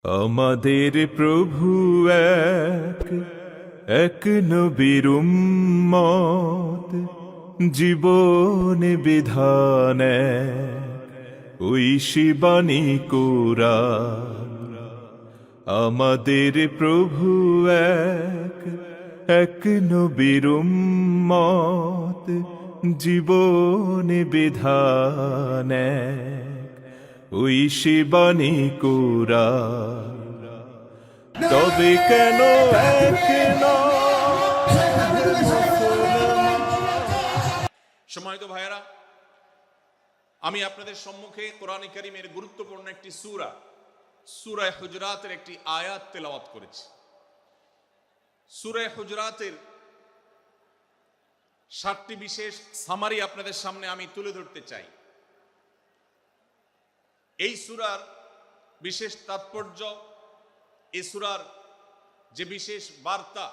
আমাদের প্রভু এক এক নবীর উম্মত, জীবন বিধান ঐশী কুরআন। আমাদের প্রভু এক এক নবীর উম্মত, জীবন বিধান ঐশী কুরআন। তবে কেন এক সম্মানিত ভাইয়েরা, আমি আপনাদের সম্মুখে কোরআনে কারীমের গুরুত্বপূর্ণ একটি সূরা সূরা হুজরাতের একটি আয়াত তেলাওয়াত করেছি। সূরা হুজরাতের 7টি বিশেষ সামারি আপনাদের সামনে আমি তুলে ধরতে চাই। এই সূরার বিশেষ তাৎপর্য, এই সূরার যে বিশেষ বার্তা,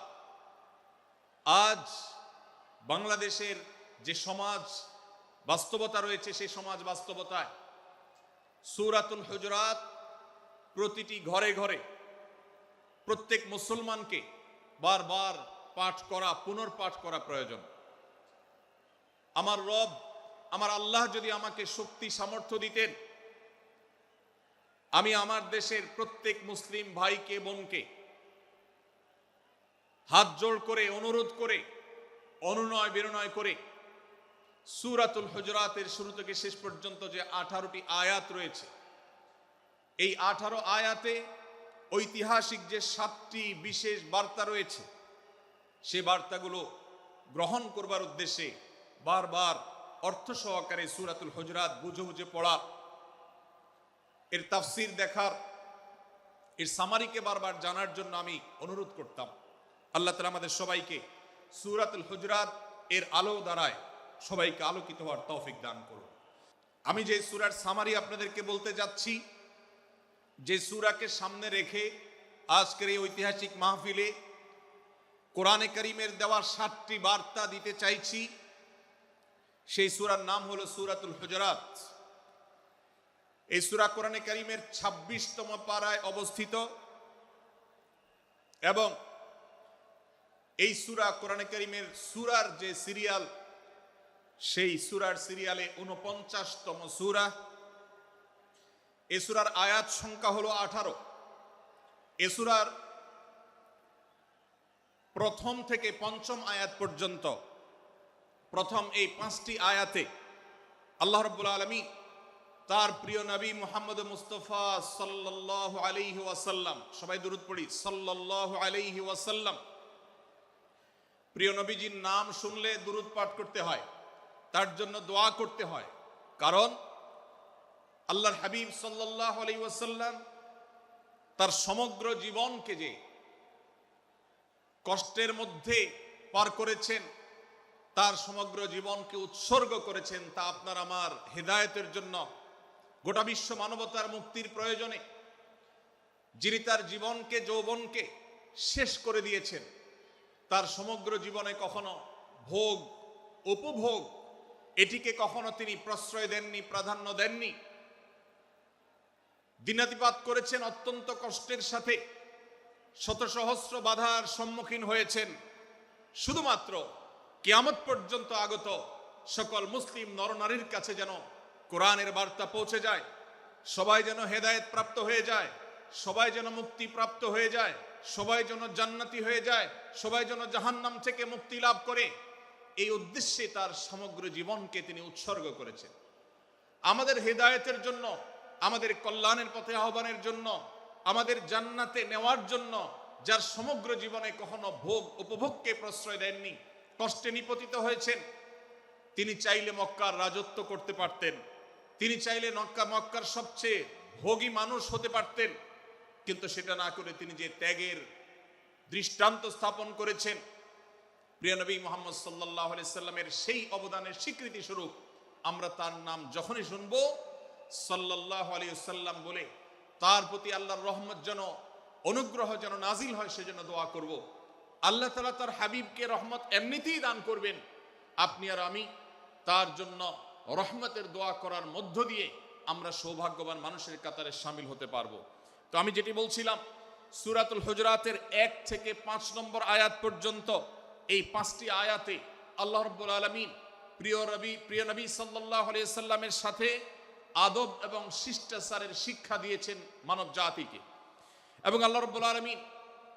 আজ বাংলাদেশের যে সমাজ বাস্তবতা রয়েছে, সেই সমাজ বাস্তবতায় সূরাতুল হুজরাত প্রতিটি ঘরে ঘরে প্রত্যেক মুসলমানকে বারবার পাঠ করা, পুনর্পাঠ করা প্রয়োজন। আমার রব, আমার আল্লাহ যদি আমাকে শক্তি সামর্থ্য দিতেন, আমি আমার দেশের প্রত্যেক মুসলিম ভাইকে বোনকে হাত জোড় করে অনুরোধ করে, অনুনয় বিনয় করে সূরাতুল হুজরাতের শুরু থেকে শেষ পর্যন্ত যে 18টি আয়াত রয়েছে, এই 18 আয়াতে ঐতিহাসিক যে 7টি বিশেষ বার্তা রয়েছে, সে বার্তাগুলো গ্রহণ করবার উদ্দেশ্যে বারবার অর্থ সহকারে সূরাতুল হুজরাত বুঝে বুঝে পড়া, এর তাফসীর দেখার, এর সামারিকে বারবার জানার জন্য আমি অনুরোধ করতাম। আল্লাহ তাআলা আমাদের সবাইকে সূরাতুল হুজরাত এর আলো দ্বারায় সবাইকে আলোকিত হওয়ার তৌফিক দান করুন। আমি যে সূরার সামারি আপনাদেরকে বলতে যাচ্ছি, যে সূরাকে সামনে রেখে আজকের এই ঐতিহাসিক মাহফিলে কোরআনে কারীমের দেওয়া 7টি বার্তা দিতে চাইছি, সেই সূরার নাম হলো সূরাতুল হুজরাত। এই সূরা কোরআনে কারীমের 26তম পারায় অবস্থিত এবং এই সূরা কোরআনে কারীমের সূরার যে সিরিয়াল, সেই সূরার সিরিয়ালে 49তম সূরা। এই সূরার আয়াত সংখ্যা হলো 18। এই সূরার প্রথম থেকে পঞ্চম আয়াত পর্যন্ত, প্রথম এই 5টি আয়াতে আল্লাহ রাব্বুল আলামিন তার প্রিয় নবী মুহাম্মদ মুস্তাফা সাল্লাল্লাহু আলাইহি ওয়াসাল্লাম, সবাই দুরূদ পড়ি, সাল্লাল্লাহু আলাইহি ওয়াসাল্লাম, প্রিয় নবীজির নাম শুনলে দুরূদ পাঠ করতে হয়, তার জন্য দোয়া করতে হয়। কারণ আল্লাহর হাবিব সাল্লাল্লাহু আলাইহি ওয়াসাল্লাম তার সমগ্র জীবনকে যে কষ্টের মধ্যে পার করেছেন, তার সমগ্র জীবনকে উৎসর্গ করেছেন, তা আপনার আমার হেদায়েতের জন্য, গোটা বিশ্ব মানবতার মুক্তির প্রয়োজনে। যিনি তার জীবনকে, যৌবনকে শেষ করে দিয়েছেন, তার সমগ্র জীবনে কখনো ভোগ, উপভোগ এটিকে কখনো তিনি প্রশ্রয় দেননি, প্রাধান্য দেননি। দিনাতিপাত করেছেন অত্যন্ত কষ্টের সাথে, শত সহস্র বাধার সম্মুখীন হয়েছেন, শুধুমাত্র কিয়ামত পর্যন্ত আগত সকল মুসলিম নরনারীর কাছে যেন কোরআনের বার্তা পৌঁছে যায়, সবাই যেন হেদায়েত প্রাপ্ত হয়ে যায়, সবাই যেন মুক্তি প্রাপ্ত হয়ে যায়, সবাই যেন জান্নাতি হয়ে যায়, সবাই যেন জাহান্নাম থেকে মুক্তি লাভ করে, এই উদ্দেশ্যে তার সমগ্র জীবনকে তিনি উৎসর্গ করেছেন। আমাদের হেদায়েতের জন্য, আমাদের কল্যাণের পথে আহ্বানের জন্য, আমাদের জান্নাতে নেওয়ার জন্য, যার সমগ্র জীবনে কখনো ভোগ উপভোগকে প্রশ্রয় দেননি, কষ্টে নিপতিত হয়েছেন, তিনি চাইলে মক্কার রাজত্ব করতে পারতেন, তিনি চাইলে মক্কার সবচেয়ে ভোগী মানুষ হতে পারতেন, কিন্তু সেটা না করে তিনি যে ত্যাগের দৃষ্টান্ত স্থাপন করেছেন, প্রিয় নবী মুহাম্মদ সাল্লাল্লাহু আলাইহি সাল্লামের সেই অবদানের স্বীকৃতি স্বরূপ আমরা তার নাম যখনই শুনবো সাল্লাল্লাহু আলাইহি ওয়াসাল্লাম বলে তার প্রতি আল্লাহর রহমত যেন, অনুগ্রহ যেন নাজিল হয়, সেজন্য দোয়া করব। আল্লাহ তাআলা তার হাবিবকে রহমত এমনিতেই দান করবেন, আপনি আর আমি তার জন্য রহমতের দোয়া করার মধ্য দিয়ে আমরা সৌভাগ্যবান মানুষের কাতারে শামিল হতে পারবো। তো আমি যেটি বলছিলাম, সূরাতুল হুজুরাতের 1 থেকে 5 নম্বর আয়াত পর্যন্ত এই 5টি আয়াতে আল্লাহ রাব্বুল আলামিন প্রিয় নবী সাল্লাল্লাহু আলাইহি সাল্লামের সাথে আদব এবং শিষ্টাচারের শিক্ষা দিয়েছেন মানব জাতিকে। এবং আল্লাহ রাব্বুল আলামিন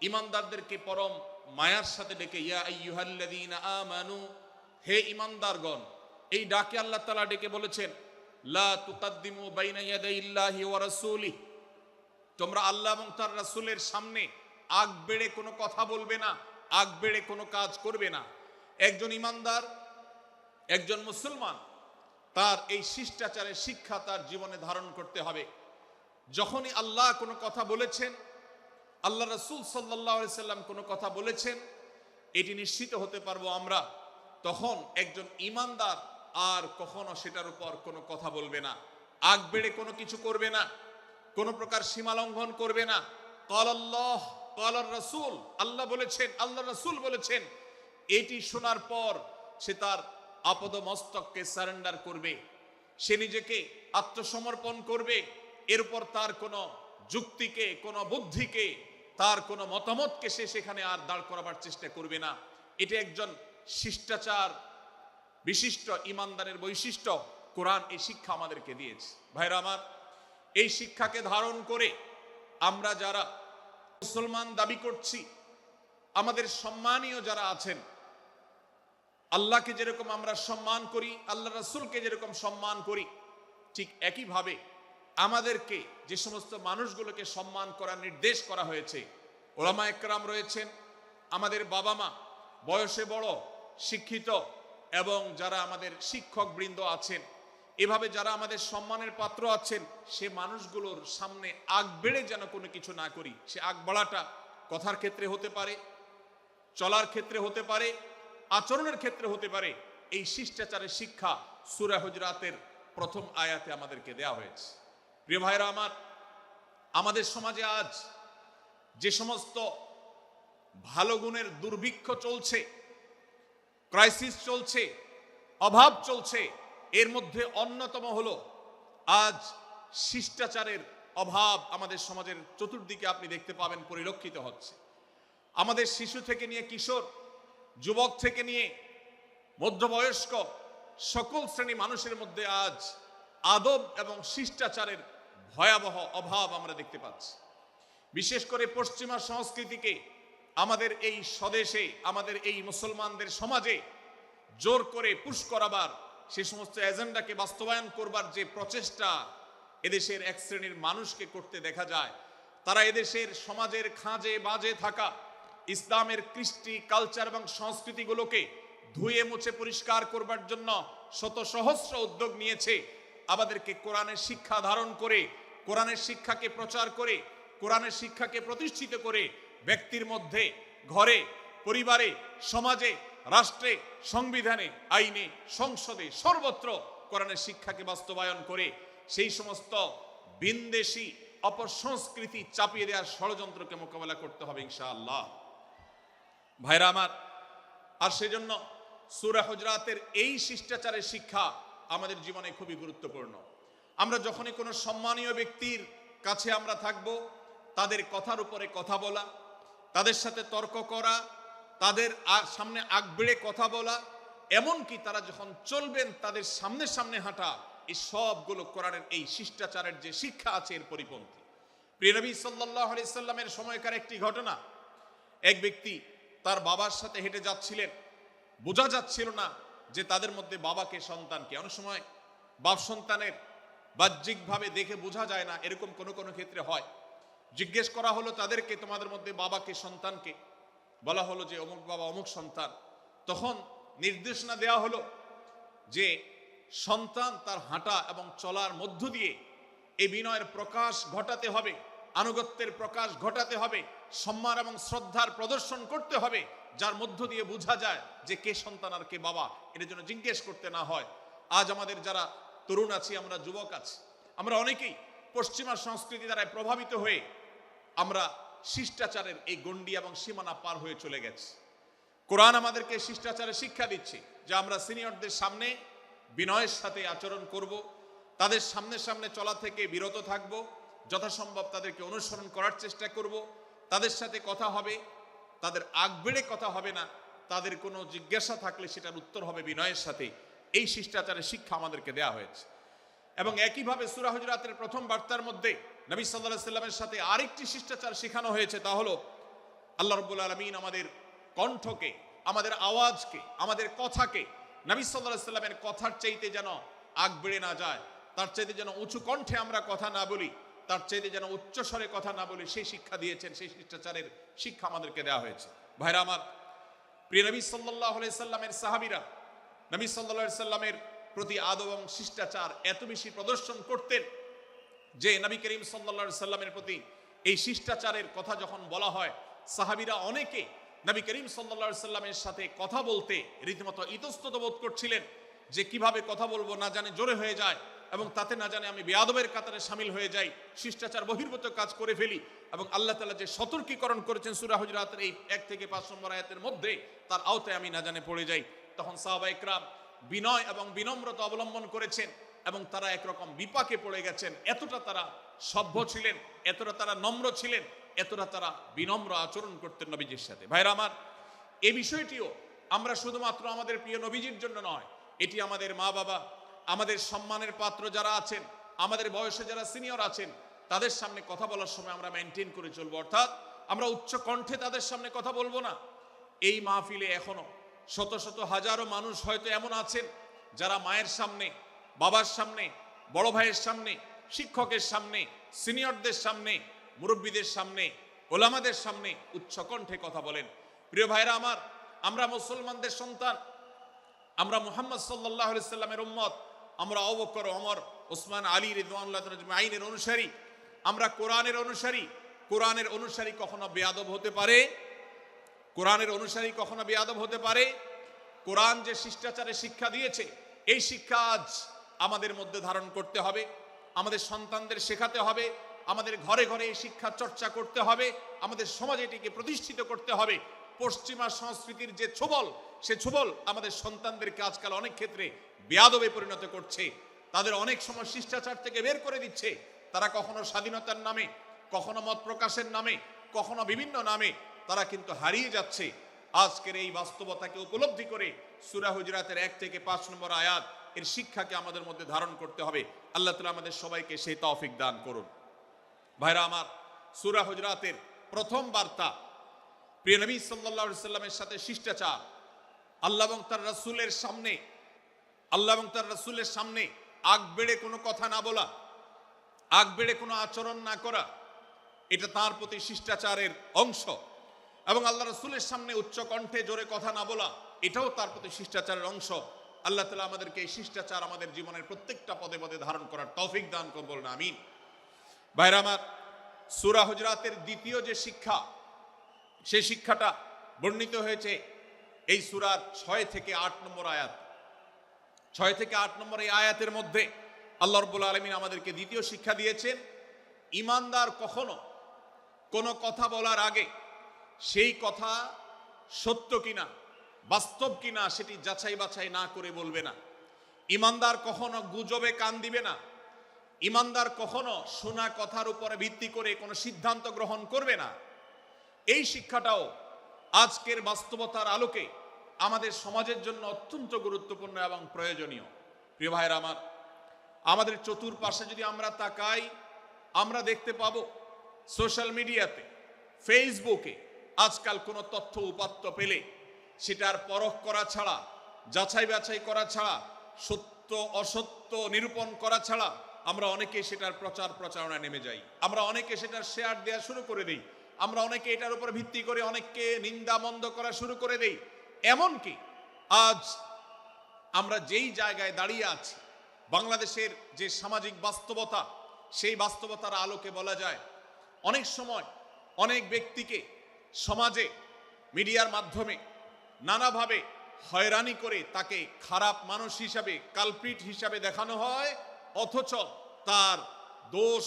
ঈমানদারদেরকে পরম মায়ার সাথে ডেকে ইয়া আইয়ুহাল্লাযীনা আমানু, হে ঈমানদারগণ, এই ডাকে আল্লাহ তাআলা ডেকে বলেছেন লা তুকাদ্দিমু বাইনা ইয়াদাইল্লাহি ওয়া রাসূলিহি, তোমরা আল্লাহ এবং তার রাসূলের সামনে আগ বেড়ে কোনো কথা বলবে না, আগ বেড়ে কোনো কাজ করবে না। একজন ঈমানদার, একজন মুসলমান, তার এই শিষ্টাচারের শিক্ষা তার জীবনে ধারণ করতে হবে। যখনই আল্লাহ কোনো কথা বলেছেন, আল্লাহ রাসূল সাল্লাল্লাহু আলাইহি সাল্লাম কোনো কথা বলেছেন, এটি নিশ্চিত হতে পারবো আমরা, তখন একজন ঈমানদার আর কখনো সেটার উপর কোনো কথা বলবে না, আগ বেড়ে কোনো কিছু করবে না, কোনো প্রকার সীমা লঙ্ঘন করবে না। ক্বাল আল্লাহ ক্বাল রাসূল, আল্লাহ বলেছেন, আল্লাহ রাসূল বলেছেন, এটি শোনার পর সে তার আপদ মস্তককে সারেন্ডার করবে, সে নিজেকে আত্মসমর্পণ করবে। এরপর তার কোনো যুক্তিকে, কোনো বুদ্ধিকে, তার কোনো মতামতকে সে সেখানে আর দাঁড় করাবার চেষ্টা করবে না। এটা একজন শিষ্টাচার বিশিষ্ট ঈমানদারের বৈশিষ্ট্য। কোরআন এই শিক্ষা আমাদেরকে দিয়েছে। ভাইরা আমার, এই শিক্ষাকে ধারণ করে আমরা যারা মুসলমান দাবি করছি, আমাদের সম্মানীয় যারা আছেন, আল্লাহকে যেরকম আমরা সম্মান করি, আল্লাহ রাসূলকে যেরকম সম্মান করি, ঠিক একইভাবে আমাদেরকে যে সমস্ত মানুষগুলোকে সম্মান করার নির্দেশ করা হয়েছে, ওলামা একরাম রয়েছেন, আমাদের বাবা মা, বয়সে বড়, শিক্ষিত, এবং যারা আমাদের শিক্ষক বৃন্দ আছেন, এভাবে যারা আমাদের সম্মানের পাত্র আছেন, সে মানুষগুলোর সামনে আগ বেড়ে যেন কোনো কিছু না করি। সে আগ বাড়াটা কথার ক্ষেত্রে হতে পারে, চলার ক্ষেত্রে হতে পারে, আচরণের ক্ষেত্রে হতে পারে। এই শিষ্টাচারের শিক্ষা সূরা হুজুরাতের প্রথম আয়াতে আমাদেরকে দেয়া হয়েছে। প্রিয় ভাইরা আমার, আমাদের সমাজে আজ যে সমস্ত ভালো গুণের দুর্ভিক্ষ চলছে, ক্রাইসিস চলছে, অভাব চলছে, এর মধ্যে অন্যতম হলো আজ শিষ্টাচারের অভাব। আমাদের সমাজের চতুর্দিকে আপনি দেখতে পাবেন পরিলক্ষিত হচ্ছে। আমাদের শিশু থেকে নিয়ে কিশোর, যুবক থেকে নিয়ে মধ্যবয়স্ক, সকল শ্রেণী মানুষের মধ্যে আজ আদব এবং শিষ্টাচারের ভয়াবহ অভাব আমরা দেখতে পাচ্ছি। বিশেষ করে পশ্চিমা সংস্কৃতিকে আমাদের এই স্বদেশে, আমাদের এই মুসলমানদের সমাজে জোর করে পুশ করাবার, সে সমস্ত এজেন্ডাকে বাস্তবায়ন করবার যে প্রচেষ্টা এদেশের এক শ্রেণীর মানুষকে করতে দেখা যায়, তারা এদেশের সমাজের খাঁজে বাজে থাকা ইসলামের কৃষ্টি, কালচার এবং সংস্কৃতিগুলোকে ধুয়ে মুছে পরিষ্কার করবার জন্য শত সহস্র উদ্যোগ নিয়েছে। আমাদেরকে কোরআনের শিক্ষা ধারণ করে, কোরআনের শিক্ষাকে প্রচার করে, কোরআনের শিক্ষাকে প্রতিষ্ঠিত করে ব্যক্তির মধ্যে, ঘরে, পরিবারে, সমাজে, রাষ্ট্রে, সংবিধানে, আইনে, সংসদে, সর্বত্র কোরআনের শিক্ষাকে বাস্তবায়ন করে সেই সমস্ত বিন্দেশী অপসংস্কৃতি চাপিয়ে দেওয়ার ষড়যন্ত্রকে মোকাবেলা করতে হবে ইনশাআল্লাহ। ভাইরা আমার, আর সেজন্য সূরা হুজুরাতের এই শিষ্টাচারের শিক্ষা আমাদের জীবনে খুবই গুরুত্বপূর্ণ। আমরা যখনই কোনো সম্মানীয় ব্যক্তির কাছে আমরা থাকব, তাদের কথার উপরে কথা বলা, তাদের সাথে তর্ক করা, তাদের সামনে আগ বেড়ে কথা বলা, এমনকি তারা যখন চলবেন তাদের সামনে সামনে হাঁটা, এই সবগুলো কোরআনের এই শিষ্টাচারের যে শিক্ষা আছে এর পরিপন্থী। প্রিয় নবী সাল্লাল্লাহু আলাইহি সাল্লামের সময়কার একটি ঘটনা, এক ব্যক্তি তার বাবার সাথে হেঁটে যাচ্ছিলেন, বোঝা যাচ্ছিল না যে তাদের মধ্যে বাবাকে সন্তানকে। অনেক সময় বাপ সন্তানের বাহ্যিকভাবে দেখে বোঝা যায় না, এরকম কোনো কোনো ক্ষেত্রে হয়। জিজ্ঞেস করা হলো তাদেরকে, তোমাদের মধ্যে বাবাকে সন্তানকে? বলা হলো যে অমুক বাবা অমুক সন্তান। তখন নির্দেশনা দেওয়া হলো যে সন্তান তার হাঁটা এবং চলার মধ্য দিয়ে এই বিনয়ের প্রকাশ ঘটাতে হবে, আনুগত্যের প্রকাশ ঘটাতে হবে, সম্মান এবং শ্রদ্ধার প্রদর্শন করতে হবে, যার মধ্য দিয়ে বোঝা যায় যে কে সন্তান আর কে বাবা। এর জন্য জিজ্ঞেস করতে না হয়। আজ আমাদের যারা তরুণ আছি, আমরা যুবক আছি, আমরা অনেকেই পশ্চিমা সংস্কৃতি দ্বারা প্রভাবিত হয়ে আমরা শিষ্টাচারের এই গণ্ডি এবং সীমানা পার হয়ে চলে গেছি। কোরআন আমাদেরকে শিষ্টাচারের শিক্ষা দিচ্ছে যে আমরা সিনিয়রদের সামনে বিনয়ের সাথে আচরণ করব, তাদের সামনে সামনে চলা থেকে বিরত থাকব, যথাসম্ভব তাদেরকে অনুসরণ করার চেষ্টা করব, তাদের সাথে কথা হবে, তাদের আগ বেড়ে কথা হবে না, তাদের কোনো জিজ্ঞাসা থাকলে সেটার উত্তর হবে বিনয়ের সাথে। এই শিষ্টাচারের শিক্ষা আমাদেরকে দেয়া হয়েছে। এবং একইভাবে সূরা হুজুরাতের প্রথম বার্তার মধ্যে নবী সাল্লাল্লাহু আলাইহি সাল্লামের সাথে আরেকটি শিষ্টাচার শেখানো হয়েছে, তা হলো আল্লাহ রাব্বুল আলামিন আমাদের কণ্ঠকে, আমাদের আওয়াজকে, আমাদের কথাকে নবী সাল্লাল্লাহু আলাইহি সাল্লামের কথার চাইতে যেন আগ বেড়ে না যায়, তার চাইতে যেন উঁচু কণ্ঠে আমরা কথা না বলি, তার চাইতে যেন উচ্চ স্বরে কথা না বলি, সেই শিক্ষা দিয়েছেন, সেই শিষ্টাচারের শিক্ষা আমাদেরকে দেওয়া হয়েছে। ভাইরা আমার, প্রিয় নবী সাল্লাল্লাহু আলাইহি সাল্লামের সাহাবীরা নবী সাল্লাল্লাহু আলাইহি সাল্লামের প্রতি আদব এবং শিষ্টাচার এত বেশি প্রদর্শন করতেন যে নবী করিম সাল্লাল্লাহু আলাইহি সাল্লামের প্রতি এই শিষ্টাচারের কথা যখন বলা হয়, সাহাবীরা অনেকে নবী করিম সাল্লাল্লাহু আলাইহি সাল্লামের সাথে কথা বলতে রীতিমতো ইতস্তত বোধ করছিলেন যে কিভাবে কথা বলবো, না জানে জোরে হয়ে যায় এবং তাতে না জানে আমি বেয়াদবের কাতারে শামিল হয়ে যাই, শিষ্টাচার বহির্ভূত কাজ করে ফেলি। এবং আল্লাহ তাআলা যে সতর্কীকরণ করেছেন সূরা হুজুরাতের এই 1 থেকে 5 নম্বর আয়াতের মধ্যে, তার আওতায় আমি না জানে পড়ে যাই। তখন সাহাবা ইকরাম বিনয় এবং বিনম্রতা অবলম্বন করেছেন এবং তারা একরকম বিপাকে পড়ে গেছেন। এতটা তারা সভ্য ছিলেন, এতটা তারা নম্র ছিলেন, এতটা তারা বিনম্র আচরণ করতেন নবীজির সাথে। ভাইরা আমার, এই বিষয়টিও আমরা শুধুমাত্র আমাদের প্রিয় নবীজির জন্য নয়, এটি আমাদের মা বাবা, আমাদের সম্মানের পাত্র যারা আছেন, আমাদের বয়সে যারা সিনিয়র আছেন, তাদের সামনে কথা বলার সময় আমরা মেনটেন করে চলবো, অর্থাৎ আমরা উচ্চ কণ্ঠে তাদের সামনে কথা বলবো না। এই মাহফিলে এখনো শত শত হাজারো মানুষ হয়তো এমন আছেন যারা মায়ের সামনে, বাবার সামনে, বড় ভাইয়ের সামনে, শিক্ষকের সামনে, সিনিয়রদের সামনে, মুরব্বীদের সামনে, ওলামাদের সামনে উচ্চ কণ্ঠে কথা বলেন। প্রিয় ভাইরা আমার, আমরা মুসলমানদের সন্তান, আমরা মুহাম্মদ সাল্লাল্লাহু আলাইহি সাল্লামের উম্মত, আমরা আবু বকর, ওমর, ওসমান, আলী রাদিয়াল্লাহু আজমাইনের অনুসারী, আমরা কোরআনের অনুসারী। কোরআনের অনুসারী কখনো বেয়াদব হতে পারে? কোরআনের অনুসারী কখনো বেয়াদব হতে পারে? কোরআন যে শিষ্টাচারের শিক্ষা দিয়েছে, এই শিক্ষা আজ আমাদের মধ্যে ধারণ করতে হবে, আমাদের সন্তানদের শেখাতে হবে, আমাদের ঘরে ঘরে এই শিক্ষা চর্চা করতে হবে, আমাদের সমাজে এটিকে প্রতিষ্ঠিত করতে হবে। পশ্চিমা সংস্কৃতির যে ছোবল, সে ছোবল আমাদের সন্তানদেরকে আজকাল অনেক ক্ষেত্রে বেয়াদবে পরিণত করছে, তাদের অনেক সময় শিষ্টাচার থেকে বের করে দিচ্ছে। তারা কখনো স্বাধীনতার নামে, কখনো মত প্রকাশের নামে, কখনো বিভিন্ন নামে তারা কিন্তু হারিয়ে যাচ্ছে। আজকের এই বাস্তবতাকে উপলব্ধি করে সূরা হুজুরাতের 1 থেকে 5 নম্বর আয়াত এর শিক্ষাকে আমাদের মধ্যে ধারণ করতে হবে। আল্লাহ তাআলা আমাদের সবাইকে সেই তৌফিক দান করুন। ভাইরা আমার, সূরা হুজুরাতের প্রথম বার্তা প্রিয় নবী সাল্লাল্লাহু আলাইহি সাল্লামের সাথে শিষ্টাচার, আল্লাহ এবং তার রাসূলের সামনে, আল্লাহ এবং তার রাসূলের সামনে আগ বেড়ে কোনো কথা না বলা, আগ বেড়ে কোনো আচরণ না করা, এটা তার প্রতি শিষ্টাচারের অংশ। এবং আল্লাহ রাসূলের সামনে উচ্চ কণ্ঠে জোরে কথা না বলা, এটাও তার প্রতি শিষ্টাচারের অংশ। আল্লাহ তাআলা আমাদেরকে এই শিষ্টাচার আমাদের জীবনের প্রত্যেকটা পদে পদে ধারণ করার তৌফিক দান করুন, বলুন আমিন। ভাইরা আমার, সূরা হুজুরাতের দ্বিতীয় যে শিক্ষা, সেই শিক্ষাটা বর্ণিত হয়েছে এই সূরার 6 থেকে 8 নম্বর আয়াত। 6 থেকে 8 নম্বর এই আয়াতের মধ্যে আল্লাহ রাব্বুল আলামিন আমাদেরকে দ্বিতীয় শিক্ষা দিয়েছেন, ঈমানদার কখনো কোনো কথা বলার আগে সেই কথা সত্য কিনা, বাস্তব কিনা সেটি যাচাই বাছাই না করে বলবে না। ঈমানদার কখনো গুজবে কান দিবে না। ঈমানদার কখনো শোনা কথার উপরে ভিত্তি করে কোনো সিদ্ধান্ত গ্রহণ করবে না। এই শিক্ষাটাও আজকের বাস্তবতার আলোকে আমাদের সমাজের জন্য অত্যন্ত গুরুত্বপূর্ণ এবং প্রয়োজনীয়। প্রিয় ভাইরা আমার, আমাদের চতুর্পাশে যদি আমরা তাকাই, আমরা দেখতে পাবো সোশ্যাল মিডিয়াতে, ফেসবুকে আজকাল কোনো তথ্য উপাত্ত পেলে সেটার পরখ করা ছাড়া, যাচাই বাছাই করা ছাড়া, সত্য অসত্য নিরূপণ করা ছাড়া আমরা অনেকে সেটার প্রচার প্রচারণায় নেমে যাই। আমরা অনেকে সেটার শেয়ার দেওয়া শুরু করে দিই। আমরা অনেকে এটার উপর ভিত্তি করে অনেককে নিন্দা মন্দ করা শুরু করে দেই। এমনকি আজ আমরা যেই জায়গায় দাঁড়িয়ে আছি, বাংলাদেশের যে সামাজিক বাস্তবতা, সেই বাস্তবতার আলোকে বলা যায় অনেক সময় অনেক ব্যক্তিকে সমাজে মিডিয়ার মাধ্যমে নানাভাবে হয়রানি করে তাকে খারাপ মানুষ হিসাবে, কালপ্রিট হিসাবে দেখানো হয়, অথচ তার দোষ,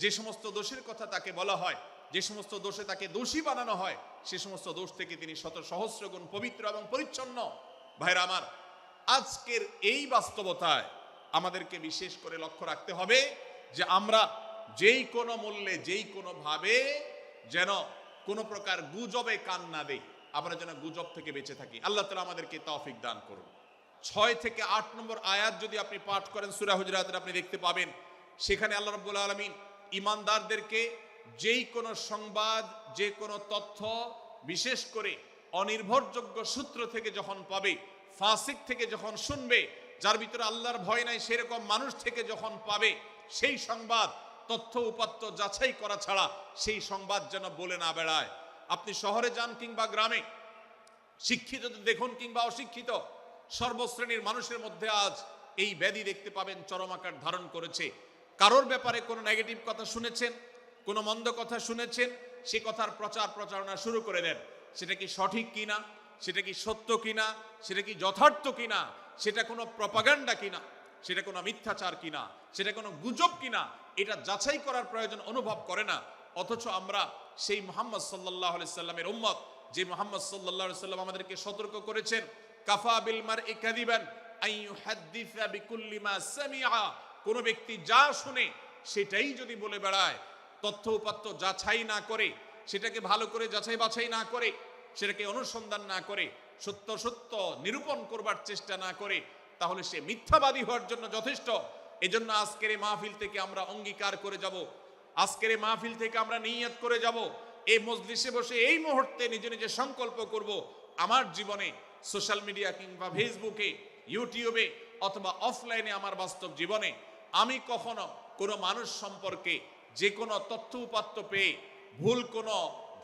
যে সমস্ত দোষের কথা তাকে বলা হয়, যে সমস্ত দোষে তাকে দোষী বানানো হয়, সে সমস্ত দোষ থেকে তিনি শত সহস্র গুণ পবিত্র এবং পরিচ্ছন্ন। ভাইরা আমার, আজকের এই বাস্তবতায় আমাদেরকে বিশেষ করে লক্ষ্য রাখতে হবে যে আমরা যেই কোনো মূল্যে যেই কোনো ভাবে যেন কোনো প্রকার গুজবে কান না দেই, আমরা যেন গুজব থেকে বেঁচে থাকি। আল্লাহ তাআলা আমাদেরকে তৌফিক দান করুন। 6 থেকে 8 নম্বর আয়াত যদি আপনি পাঠ করেন সূরা হুজুরাতের, আপনি দেখতে পাবেন সেখানে আল্লাহ রাব্বুল আলামিন ঈমানদারদেরকে যেই কোনো সংবাদ, যে কোনো তথ্য, বিশেষ করে অনির্ভরযোগ্য সূত্র থেকে যখন পাবে, ফাসিক থেকে যখন শুনবে, যার ভিতরে আল্লাহর ভয় নাই সেরকম মানুষ থেকে যখন পাবে, সেই সংবাদ তথ্য উপাত্ত যাচাই করা ছাড়া সেই সংবাদ যেন বলে না বেড়ায়। আপনি শহরে যান কিংবা গ্রামে, শিক্ষিত দেখুন কিংবা অশিক্ষিত, সর্বশ্রেণীর মানুষের মধ্যে আজ এই ব্যাধি দেখতে পাবেন চরম আকার ধারণ করেছে। কারোর ব্যাপারে কোনো নেগেটিভ কথা শুনেছেন, কোনো মন্দ কথা শুনেছেন, সে কথার প্রচার প্রচারণা শুরু করে দেন। সেটা কি সঠিক কিনা, সেটা কি সত্য কিনা, সেটা কি যথার্থ কিনা, সেটা কোনো প্রপাগান্ডা কিনা, সেটা কোনো মিথ্যাচার কিনা, সেটা কোনো গুজব কিনা, এটা যাচাই করার প্রয়োজন অনুভব করে না। অথচ আমরা সেই মুহাম্মদ সাল্লাল্লাহু আলাইহি সাল্লামের উম্মত, যে মুহাম্মদ সাল্লাল্লাহু আলাইহি সাল্লাম আমাদেরকে সতর্ক করেছেন, কাফা বিল মারই কাযিবান আন ইউহাদ্দিসা বিকুল্লি মা সামিআ, কোন ব্যক্তি যা শুনে সেটাই যদি বলে বেড়ায়, তথ্য উপাত্ত যাচাই না করে, সেটাকে ভালো করে যাচাই বাছাই না করে, সেটাকে অনুসন্ধান না করে, সত্য সত্য নিরূপণ করবার চেষ্টা না করে, তাহলে সে মিথ্যাবাদী হওয়ার জন্য যথেষ্ট। এজন্য আজকের এই মাহফিল থেকে আমরা অঙ্গীকার করে যাব, আজকের এই মাহফিল থেকে আমরা নিয়ত করে যাব, এই মজলিসে বসে এই মুহূর্তে নিজে নিজে সংকল্প করব, আমার জীবনে সোশ্যাল মিডিয়া কিংবা ফেসবুকে, ইউটিউবে অথবা অফলাইনে আমার বাস্তব জীবনে আমি কখনো কোনো মানুষ সম্পর্কে যে কোনো তথ্য উপাত্ত পেয়ে ভুল কোনো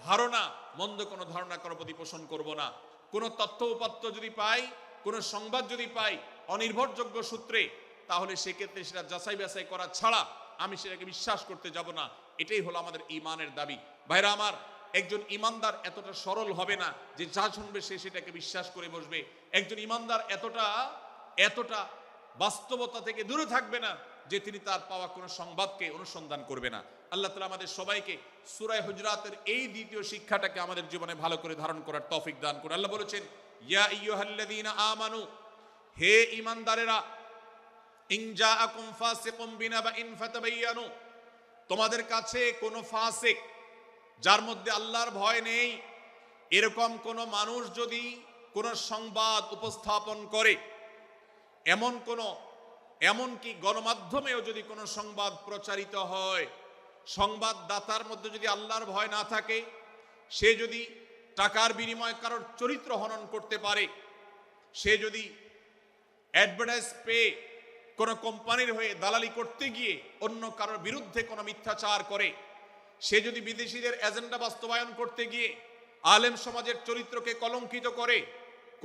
ধারণা, মন্দ কোনো ধারণা কারোর প্রতি পোষণ করব না। কোনো তথ্য উপাত্ত যদি পাই, কোনো সংবাদ যদি পাই অনির্ভরযোগ্য সূত্রে, তাহলে সেক্ষেত্রে সেটা যাচাই বাছাই করা ছাড়া আমি সেটাকে বিশ্বাস করতে যাব না। এটাই হলো আমাদের ঈমানের দাবি। ভাইরা আমার, একজন ঈমানদার এতটা সরল হবে না যে যা শুনবে সে সেটাকে বিশ্বাস করে বসবে। একজন ঈমানদার এতটা বাস্তবতা থেকে দূরে থাকবে না যে তিনি তার পাওয়া কোনো সংবাদকে অনুসন্ধান করবে না। আল্লাহ তাআলা আমাদের সবাইকে সূরা হুজুরাতের এই দ্বিতীয় শিক্ষাটাকে আমাদের জীবনে ভালো করে ধারণ করার তৌফিক দান করুন। আল্লাহ বলেছেন, ইয়া আইয়ুহাল্লাযীনা আমানু, হে ঈমানদারেরা, ইন জাআকুম ফাসিকুম বিনাবাইন ফাতাবায়ানু, তোমাদের কাছে কোনো ফাসিক, যার মধ্যে আল্লাহর ভয় নেই, এরকম কোনো মানুষ যদি কোনো সংবাদ উপস্থাপন করে, এমনকি গণমাধ্যমেও যদি কোনো সংবাদ প্রচারিত হয়, সংবাদদাতার মধ্যে যদি আল্লাহর ভয় না থাকে, সে যদি টাকার বিনিময়ে কারোর চরিত্র হনন করতে পারে, সে যদি অ্যাডভার্টাইজ পেয়ে কোনো কোম্পানির হয়ে দালালি করতে গিয়ে অন্য কারোর বিরুদ্ধে কোনো মিথ্যাচার করে, সে যদি বিদেশিদের এজেন্ডা বাস্তবায়ন করতে গিয়ে আলেম সমাজের চরিত্রকে কলঙ্কিত করে,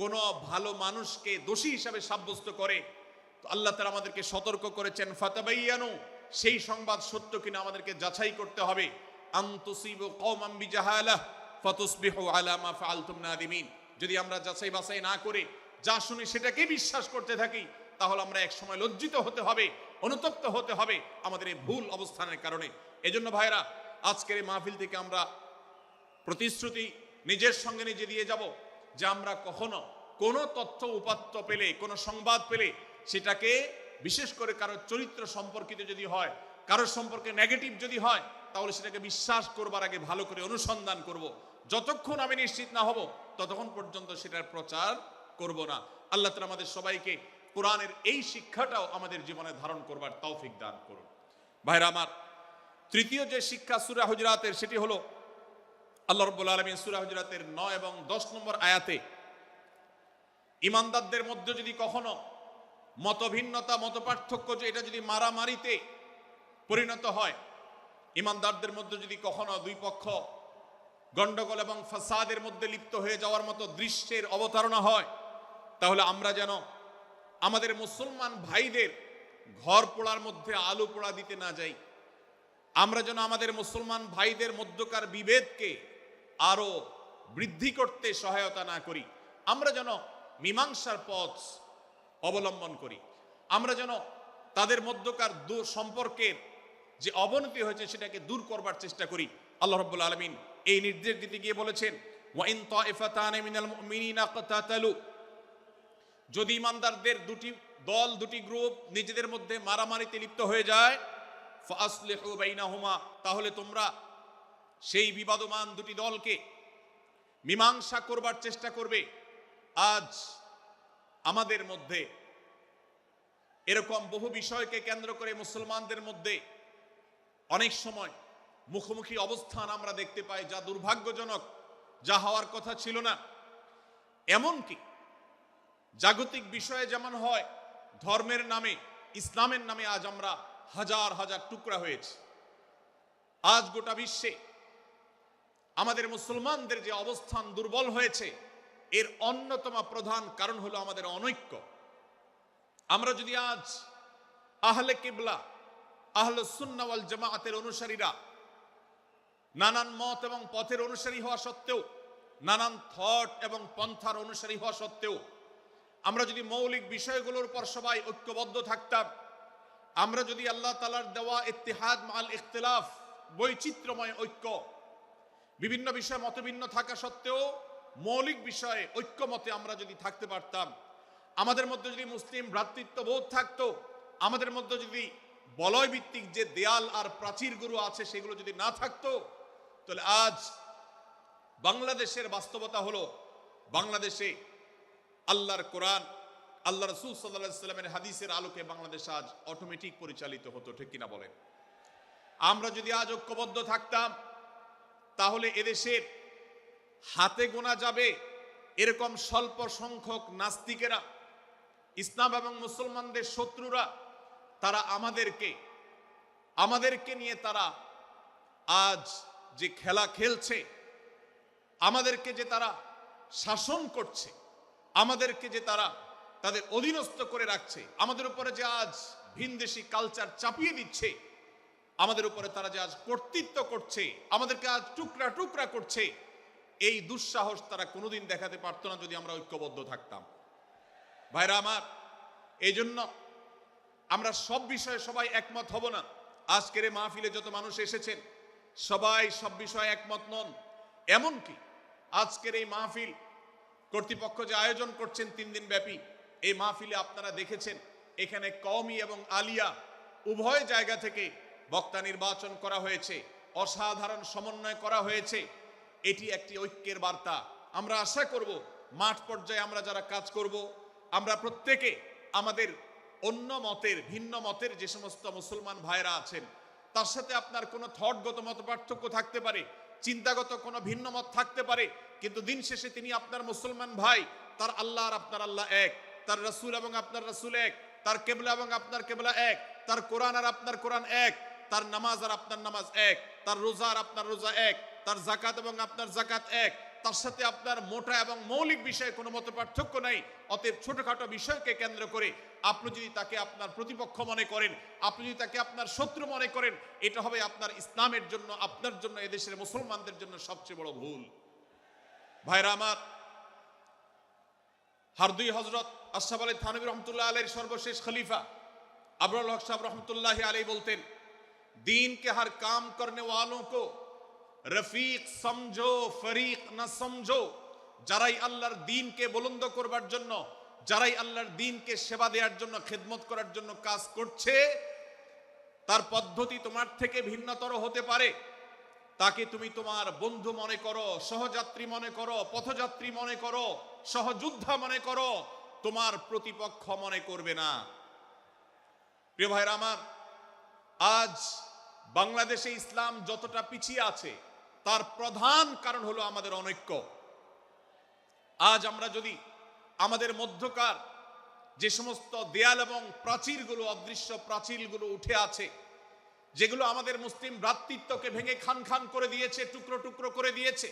কোনো ভালো মানুষকে দোষী হিসাবে সাব্যস্ত করে, তো আল্লাহ তাআলা আমাদেরকে সতর্ক করেছেন, ফাতাবায়ানু, সেই সংবাদ সত্য কিনা আমাদেরকে যাচাই করতে হবে। আন তুসিবু কওমান বিজাহালাহ ফাতুসবিহু আলা মা ফাআলতুম নাদিমিন, যদি আমরা যাচাই বাছাই না করে যা শুনি সেটাকে বিশ্বাস করতে থাকি, তাহলে আমরা এক সময় লজ্জিত হতে হবে, অনুতপ্ত হতে হবে আমাদের এই ভুল অবস্থানের কারণে। এজন্য ভাইরা, আজকের এই মাহফিল থেকে আমরা প্রতিশ্রুতি নিজের সঙ্গে নিজে দিয়ে যাব যে আমরা কখনো কোনো তথ্য উপাত্ত পেলে, কোনো সংবাদ পেলে, সেটাকে বিশেষ করে কারোর চরিত্র সম্পর্কিত যদি হয়, কারোর সম্পর্কে নেগেটিভ যদি হয়, তাহলে সেটাকে বিশ্বাস করবার আগে ভালো করে অনুসন্ধান করব। যতক্ষণ আমি নিশ্চিত না হব ততক্ষণ পর্যন্ত সেটার প্রচার করব না। আল্লাহ তাআলা আমাদের সবাইকে কোরআনের এই শিক্ষাটাও আমাদের জীবনে ধারণ করবার তৌফিক দান করুন। ভাইরা আমার, তৃতীয় যে শিক্ষা সূরা হুজুরাতের, সেটি হলো আল্লাহ রাব্বুল আলামিন সূরা হুজুরাতের 9 এবং 10 নম্বর আয়াতে ঈমানদারদের মধ্যে যদি কখনো মতভিন্নতা, মতপার্থক্য, যে এটা যদি মারামারিতে পরিণত হয়, ঈমানদারদের মধ্যে যদি কখনো দুই পক্ষ গন্ডগোল এবং ফাসাদের মধ্যে লিপ্ত হয়ে যাওয়ার মতো দৃশ্যের অবতারণা হয়, তাহলে আমরা যেন আমাদের মুসলমান ভাইদের ঘর পোড়ার মধ্যে আলু পোড়া দিতে না যাই। আমরা যেন আমাদের মুসলমান ভাইদের মধ্যকার বিভেদকে আরো বৃদ্ধি করতে সহায়তা না করি। আমরা যেন মীমাংসার পথ অবলম্বন করি। আমরা যেন তাদের মধ্যকার সম্পর্কের যে অবনতি হয়েছে সেটাকে দূর করবার চেষ্টা করি। আল্লাহ রাব্বুল আলামিন এই নির্দেশ দিতে গিয়ে বলেছেন, ওয়া ইন তাইফাতানি মিনাল মুমিনিনা ইকতাতালু, যদি ইমানদারদের দুটি দল, দুটি গ্রুপ নিজেদের মধ্যে মারামারিতে লিপ্ত হয়ে যায়, ফাসলিহু বাইনাহুমা, তাহলে তোমরা সেই বিবাদমান দুটি দলকে মীমাংসা করবার চেষ্টা করবে। আজ আমাদের মধ্যে এরকম বহু বিষয়কে কেন্দ্র করে মুসলমানদের মধ্যে অনেক সময় মুখোমুখি অবস্থান আমরা দেখতে পাই, যা দুর্ভাগ্যজনক, যা হওয়ার কথা ছিল না। এমনকি জাগতিক বিষয়ে যেমন হয়, ধর্মের নামে, ইসলামের নামে আজ আমরা হাজার হাজার টুকরা হয়েছি। আজ গোটা বিশ্বে আমাদের মুসলমানদের যে অবস্থান দুর্বল হয়েছে, এর অন্যতম প্রধান কারণ হলো আমাদের অনৈক্য। আমরা যদি আজ আহলে কিবলা, আহলে সুন্নাহ ওয়াল জামাআতের অনুসারীরা নানান মত এবং পথের অনুসারী হওয়া সত্ত্বেও, নানান থট এবং পন্থার অনুসারী হওয়া সত্ত্বেও, আমরা যদি মৌলিক বিষয়গুলোর উপর সবাই ঐক্যবদ্ধ থাকতাম, আমরা যদি আল্লাহ তাআলার দেওয়া ইত্তিহাদ মাল ইখতিলাফ, বৈচিত্র্যময় ঐক্য, বিভিন্ন বিষয়ে মতভিন্ন থাকা সত্ত্বেও মৌলিক বিষয়ে ঐক্যমতে আমরা যদি থাকতে পারতাম, আমাদের মধ্যে যদি মুসলিম ভ্রাতৃত্ববোধ থাকতো, আমাদের মধ্যে যদি বলয় ভিত্তিক যে দেয়াল আর প্রাচীরগুলো আছে সেগুলো যদি না থাকতো, তাহলে আজ বাংলাদেশের বাস্তবতা হলো, বাংলাদেশে আল্লাহর কোরআন, আল্লাহ রাসূল সাল্লাল্লাহু আলাইহি ওয়াসাল্লামের হাদিসের আলোকে বাংলাদেশ আজ অটোমেটিক পরিচালিত হতো, ঠিক কিনা বলেন? আমরা যদি আজ ঐক্যবদ্ধ থাকতাম, তাহলে এদেশের হাতে গোনা যাবে এরকম স্বল্প সংখ্যক নাস্তিকেরা, ইসলাম এবং মুসলমানদের শত্রুরা, তারা আমাদেরকে নিয়ে তারা আজ যে খেলা খেলছে, আমাদেরকে যে তারা শাসন করছে, আমাদেরকে যে তারা তাদের অধীনস্থ করে রাখছে, আমাদের উপরে যে আজ ভিনদেশি কালচার চাপিয়ে দিচ্ছে, আমাদের উপরে তারা যে আজ কর্তৃত্ব করছে, আমাদেরকে আজ টুকরা টুকরা করছে, এই দুঃসাহস তারা কোনোদিন দেখাতে পারতো না যদি আমরা ঐক্যবদ্ধ থাকতাম। ভাইরা আমার, এই জন্য আমরা সব বিষয়ে সবাই একমত হব না। আজকের এই মাহফিলে যত মানুষ এসেছেন সবাই সব বিষয়ে একমত নন। এমনকি আজকের এই মাহফিল কর্তৃপক্ষ যে আয়োজন করছেন 3 দিন ব্যাপী, এই মাহফিলে আপনারা দেখেছেন এখানে কওমি এবং আলিয়া উভয় জায়গা থেকে বক্তা নির্বাচন করা হয়েছে, অসাধারণ সমন্বয় করা হয়েছে। এটি একটি ঐক্যের বার্তা। আমরা আশা করব মাঠ পর্যায়ে আমরা যারা কাজ করব, আমরা প্রত্যেকে আমাদের অন্য মতের, ভিন্ন মতের যে সমস্ত মুসলমান ভাইরা আছেন, তার সাথে আপনার কোনো থটগত মত পার্থক্য থাকতে পারে, চিন্তাগত কোনো ভিন্ন মত থাকতে পারে, কিন্তু দিন শেষে তিনি আপনার মুসলমান ভাই। তার আল্লাহ আর আপনার আল্লাহ এক, তার রাসূল এবং আপনার রাসূল এক, তার কিবলা এবং আপনার কিবলা এক, তার কোরআন আর আপনার কোরআন এক, তার নামাজ আর আপনার নামাজ এক, তার রোজা আর আপনার রোজা এক, তার যাকাত এবং আপনার যাকাত এক, তার সাথে আপনার মোটা এবং মৌলিক বিষয়ে কোনো মত পার্থক্য নাই। অতএব ছোটখাটো বিষয়কে কেন্দ্র করে আপনি যদি তাকে আপনার প্রতিপক্ষ মনে করেন, আপনি যদি তাকে আপনার শত্রু মনে করেন, এটা হবে আপনার ইসলামের জন্য, আপনার জন্য, এদেশের মুসলমানদের জন্য সবচেয়ে বড় ভুল। ভাইরা আমার, হারদুই হযরত আশরাফ আলী থানভী রহমতুল্লাহ আলাইহির সর্বশেষ খলিফা আবরুল হক সাহেব রহমতুল্লাহ আলাইহি বলতেন, दीन के हर काम करने वालों को रफीक समझो, फरीक ना समझो। যারাই আল্লাহর দ্বীনকে বুলন্দ করবার জন্য, যারাই আল্লাহর দ্বীনকে সেবা দেওয়ার জন্য, খেদমত করার জন্য কাজ করছে, তার পদ্ধতি তোমার থেকে ভিন্নতর হতে পারে। তাকে তুমি তোমার বন্ধু মনে করো, সহযাত্রী মনে করো, পথযাত্রী মনে করো, সহযোদ্ধা মনে করো, তোমার প্রতিপক্ষ মনে করবে না। প্রিয় ভাইরা আমার, আজ বাংলাদেশে ইসলাম যতটা পিছিয়ে আছে তার প্রধান কারণ হলো আমাদের অনৈক্য। আজ আমরা যদি আমাদের মধ্যকার যে সমস্ত দেয়াল এবং প্রাচীরগুলো, অদৃশ্য প্রাচীরগুলো উঠে আছে, যেগুলো আমাদের মুসলিম ভ্রাতৃত্বকে ভেঙে খান খান করে দিয়েছে, টুকরো টুকরো করে দিয়েছে,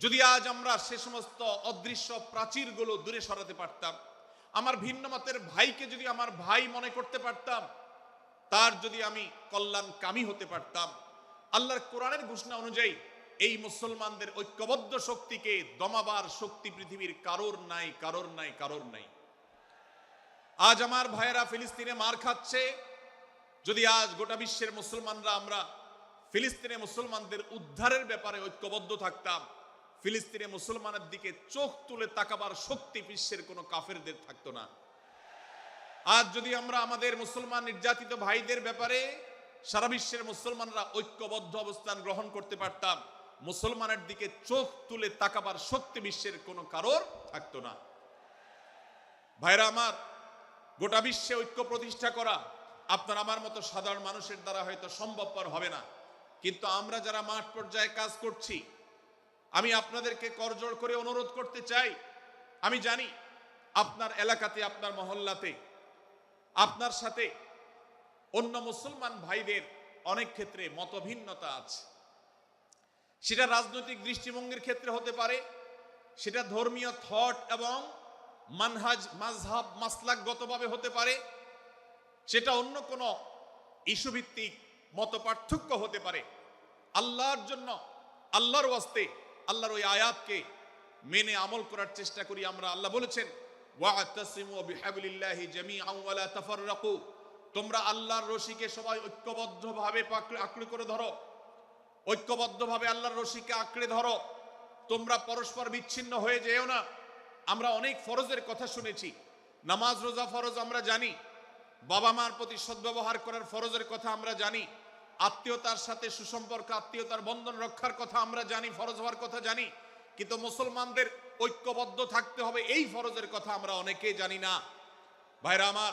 যদি আজ আমরা সে সমস্ত অদৃশ্য প্রাচীরগুলো দূরে সরাতে পারতাম, আমার ভিন্ন মতের ভাইকে যদি আমার ভাই মনে করতে পারতাম, তার যদি আমি কল্যাণকামী হতে পারতাম, আল্লাহর কোরআনের ঘোষণা অনুযায়ী এই মুসলমানদের ঐক্যবদ্ধ শক্তিকে দমাবার শক্তি পৃথিবীর কারোর নাই, কারোর নাই, কারোর নাই। আজ আমার ভাইয়েরা ফিলিস্তিনে মার খাচ্ছে, যদি আজ গোটা বিশ্বের মুসলমানরা আমরা ফিলিস্তিনে মুসলমানদের উদ্ধারের ব্যাপারে ঐক্যবদ্ধ থাকতাম, ফিলিস্তিনে মুসলমানের দিকে চোখ তুলে তাকাবার শক্তি বিশ্বের কোনো কাফেরদের থাকতো না। আজ যদি আমরা আমাদের মুসলমান নির্যাতিত ভাইদের ব্যাপারে সারা বিশ্বের মুসলমানরা ঐক্যবদ্ধ অবস্থান গ্রহণ করতে পারতাম, মুসলমানের দিকে চোখ তুলে তাকাবার শক্তি বিশ্বের কোনো কারোর থাকতো না। ভাইরা আমার, গোটা বিশ্বে ঐক্য প্রতিষ্ঠা করা আপনার আমার মতো সাধারণ মানুষের দ্বারা হয়তো সম্ভবপর হবে না, কিন্তু আমরা যারা মাঠ পর্যায়ে কাজ করছি, আমি আপনাদেরকে করজোড় করে অনুরোধ করতে চাই। আমি জানি আপনার এলাকাতে, আপনার মহল্লাতে আপনার সাথে অন্য মুসলমান ভাইদের অনেক ক্ষেত্রে মতভিন্নতা আছে। সেটা রাজনৈতিক দৃষ্টিভঙ্গির ক্ষেত্রে হতে পারে, সেটা ধর্মীয় থট এবং মানহাজ মাযহাব মাসলাকগতভাবে হতে পারে, সেটা অন্য কোনো ইস্যুভিত্তিক মত পার্থক্য হতে পারে। আল্লাহর জন্য, আল্লাহর ওয়াস্তে, আল্লাহর ওই আয়াতকে মেনে আমল করার চেষ্টা করি আমরা। আল্লাহ বলেছেন, ওয়া'তাসিমু বিহাবলিল্লাহি জামিআন ওয়া লা তাফাররাকু, তোমরা আল্লাহর রশিকে সবাই ঐক্যবদ্ধভাবে আঁকড়ে করে ধরো, ঐক্যবদ্ধভাবে আল্লাহর রশিকে আঁকড়ে ধরো, তোমরা পরস্পর বিচ্ছিন্ন হয়ে যেও না। আমরা অনেক ফরজের কথা শুনেছি, নামাজ রোজা ফরজ আমরা জানি, বাবা মার প্রতি সদ্ব্যবহার করার ফরজের কথা আমরা জানি, আত্মীয়তার সাথে সুসম্পর্ক, আত্মীয়তার বন্ধন রক্ষার কথা আমরা জানি, ফরজ হওয়ার কথা জানি, কিন্তু মুসলমানদের ঐক্যবদ্ধ থাকতে হবে এই ফরজের কথা আমরা অনেকেই জানি না। ভাইরা আমার,